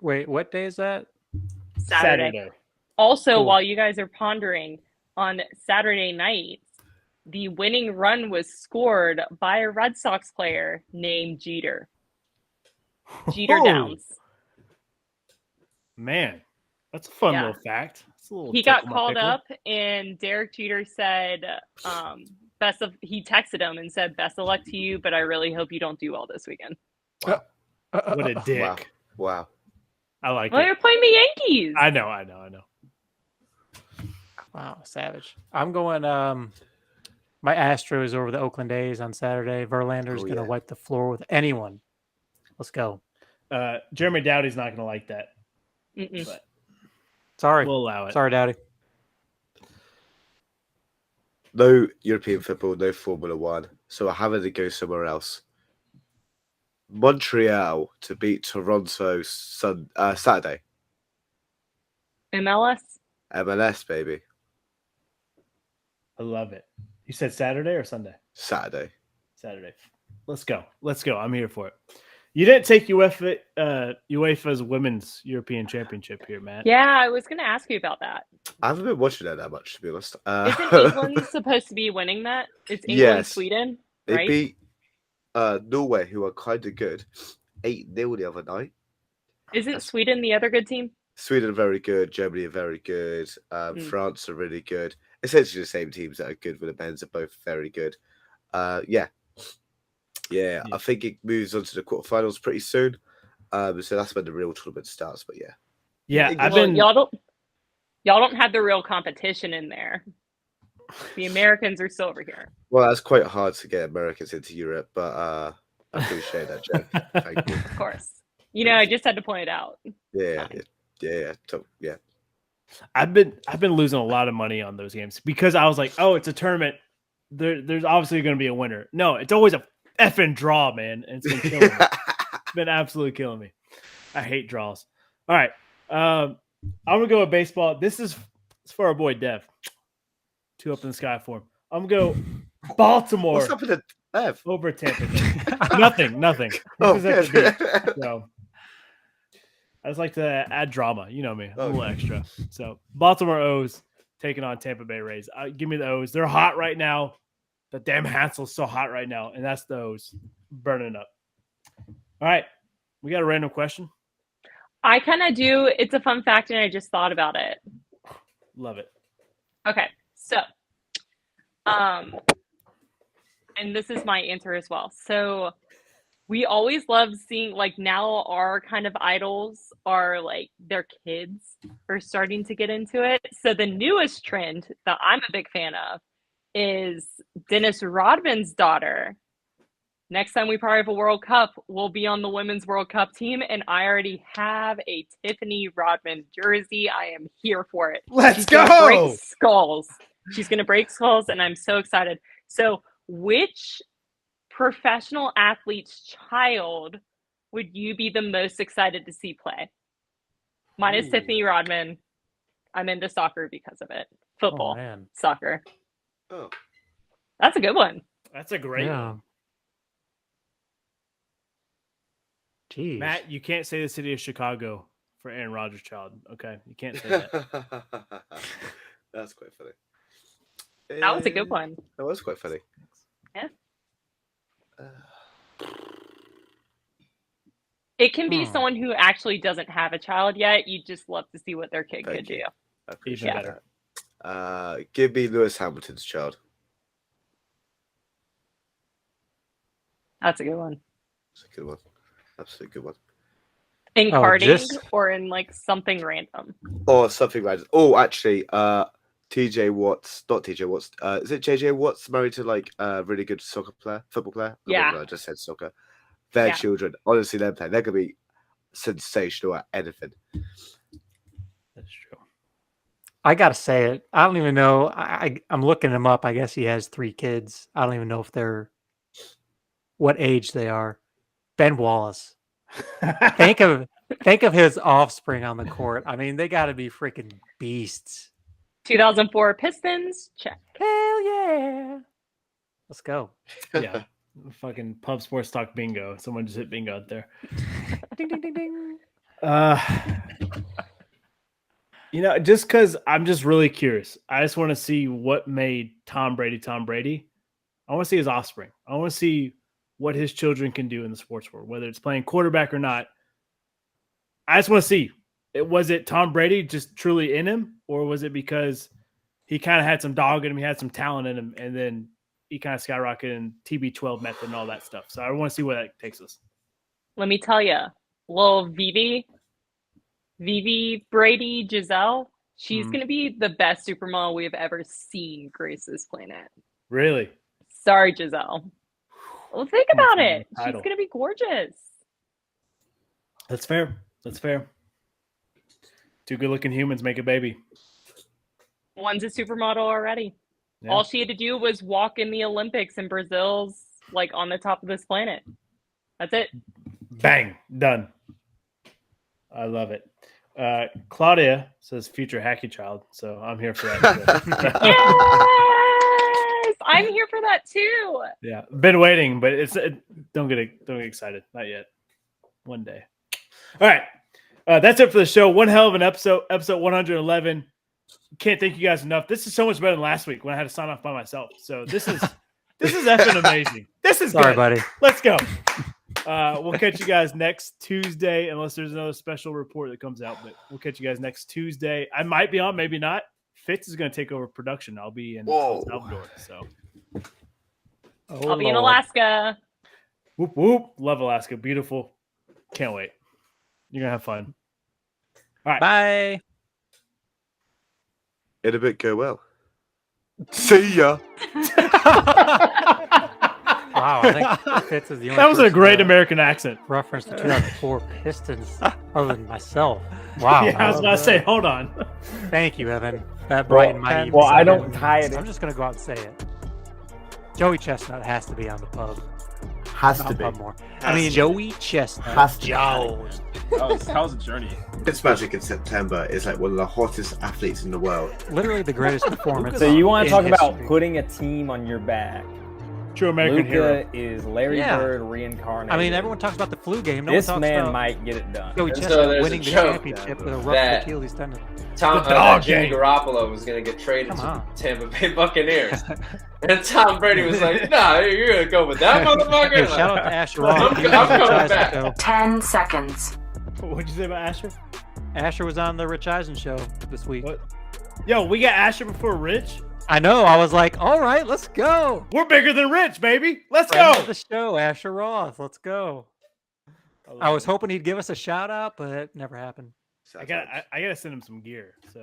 Wait, what day is that? Saturday. Also, Cool. while you guys are pondering, on Saturday night, the winning run was scored by a Red Sox player named Jeter. Jeter Oh, Downs. Man, that's a fun Yeah. little fact. That's a little He got tickle my called pickle. up, and Derek Jeter said, he texted him and said, best of luck to you, but I really hope you don't do well this weekend. What a dick. Wow. Wow. I like Well, it. you're playing the Yankees. I know. Wow, savage. I'm going my Astros over the Oakland A's on Saturday. Verlander's Oh, gonna yeah. wipe the floor with anyone. Let's go. Jeremy Dowdy's not going to like that. Mm-mm. But Sorry. we'll allow it. Sorry, Dowdy. No European football, no Formula One. So I'm having to go somewhere else. Montreal to beat Toronto Saturday. MLS? MLS, baby. I love it. You said Saturday or Sunday? Saturday. Saturday. Let's go. Let's go. I'm here for it. You didn't take UEFA's Women's European Championship here, Matt. Yeah, I was going to ask you about that. I haven't been watching that much, to be honest. Isn't England supposed to be winning that? It's England, Yes. Sweden, They right? beat Norway, who are kind of good, 8-0 the other night. Isn't Sweden the other good team? Sweden are very good. Germany are very good. France are really good. Essentially the same teams that are good with the men's are both very good. Yeah. I think it moves on to the quarterfinals pretty soon. So that's when the real tournament starts. But Yeah, y'all don't have the real competition in there. The Americans are still over here. Well, that's quite hard to get Americans into Europe, but I appreciate that, Jeff. Thank you. Of course. I just had to point it out. Yeah. I've been losing a lot of money on those games because I was like, oh, it's a tournament. There's obviously going to be a winner. No, it's always a effing draw, man. And it's been killing me. It's been absolutely killing me. I hate draws. All right. I'm going to go with baseball. This is for our boy Dev. 2 up in the sky for him. I'm going to go Baltimore. What's up with the Dev? Over Tampa Bay. Nothing. Oh, So I just like to add drama. You know me. A little extra. So Baltimore O's taking on Tampa Bay Rays. Give me the O's. They're hot right now. The damn Hansel's so hot right now. And that's the O's burning up. All right. We got a random question. I kind of do. It's a fun fact, and I just thought about it. Love it. Okay. So, and this is my answer as well. So we always love seeing, like, now our kind of idols are like their kids are starting to get into it. So the newest trend that I'm a big fan of is Dennis Rodman's daughter. Next time we probably have a World Cup, we'll be on the Women's World Cup team, and I already have a Tiffany Rodman jersey. I am here for it. Let's go! Break skulls. She's going to break skulls, and I'm so excited. So which professional athlete's child would you be the most excited to see play? Mine is Tiffany Rodman. I'm into soccer because of it. Football, soccer. Oh, that's a good one. That's a great one. Jeez. Matt, you can't say the city of Chicago for Aaron Rodgers' child. Okay, you can't say that. That's quite funny. That was a good one. That was quite funny. Yeah. It can be someone who actually doesn't have a child yet. You just love to see what their kid could do. I appreciate that. Give me Lewis Hamilton's child. That's a good one. That's a good one. Absolutely good one. In karting or in like something random? Or something random. Oh, actually, TJ Watts, not TJ Watts. Is it JJ Watts married to like a really good football player? Yeah. I just said soccer. Their children, honestly, they're playing. They're gonna be sensational at anything. That's true. I gotta say it. I don't even know. I'm looking him up. I guess he has 3 kids. I don't even know if they're what age they are. Ben Wallace. Think of his offspring on the court. I mean, they got to be freaking beasts. 2004 Pistons, check. Hell yeah! Let's go. Yeah, fucking pub sports talk bingo. Someone just hit bingo out there. Ding ding ding ding. Just because I'm just really curious. I just want to see what made Tom Brady Tom Brady. I want to see his offspring. I want to see what his children can do in the sports world, whether it's playing quarterback or not. I just want to see. Was it Tom Brady just truly in him, or was it because he kind of had some dog in him, he had some talent in him, and then he kind of skyrocketed in TB12 method and all that stuff. So I want to see where that takes us. Let me tell you, little Vivi Brady Giselle, she's going to be the best supermodel we have ever seen grace this planet. Really? Sorry, Giselle. Well, think about it. She's going to be gorgeous. That's fair. That's fair. 2 good-looking humans make a baby. One's a supermodel already. Yeah. All she had to do was walk in the Olympics, and Brazil's like on the top of this planet. That's it. Bang. Done. I love it. Claudia says future hacky child, so I'm here for that. Yes! I'm here for that too. Yeah. Been waiting, but don't get excited. Not yet. One day. All right. That's it for the show. One hell of an episode 111. Can't thank you guys enough. This is so much better than last week when I had to sign off by myself. So this is effing amazing. This is Sorry, good. buddy. Let's go. We'll catch you guys next Tuesday, unless there's another special report that comes out. But we'll catch you guys next Tuesday. I might be on, maybe not. Fitz is going to take over production. I'll be in El Salvador. So, I'll be in Alaska. whoop whoop! Love Alaska, beautiful. Can't wait. You're gonna have fun. All right, Bye. In a bit, go well. See ya. Wow, I think Fitz is the only that was a person great that American accent. reference to 2004 Pistons other than myself. Wow. Yeah, I was about to say, hold on. Thank you, Evan. That brightened my evening. Well, I don't tie it. I'm just gonna go out and say it. Joey Chestnut has to be on the pub. Has to Not be. pub more. I mean, Joey Chestnut. Has to be. Joe. That was a journey. Fitzmagic in September is like one of the hottest athletes in the world. Literally the greatest performance. So you want to in talk about history. putting a team on your back? True American hero. Luka is Larry Yeah. Bird reincarnated. I mean, everyone talks about the flu game. No This one talks man about might get it done. Joey And so Chestnut there's a winning the joke championship with a that- ruptured Achilles tendon. That Jimmy Garoppolo was going to get traded Come to on. the Tampa Bay Buccaneers. And Tom Brady was like, nah, you're going to go with that motherfucker? Hey, shout out to Asher Roth. I'm He was coming on the Rich back. Eisen show. 10 seconds. What'd you say about Asher? Asher was on the Rich Eisen show this week. What? Yo, we got Asher before Rich. I know. I was like, all right, let's go. We're bigger than Rich, baby. Let's Friend go. of the show, Asher Roth. Let's go. I was hoping he'd give us a shout out, but it never happened. I gotta send him some gear. So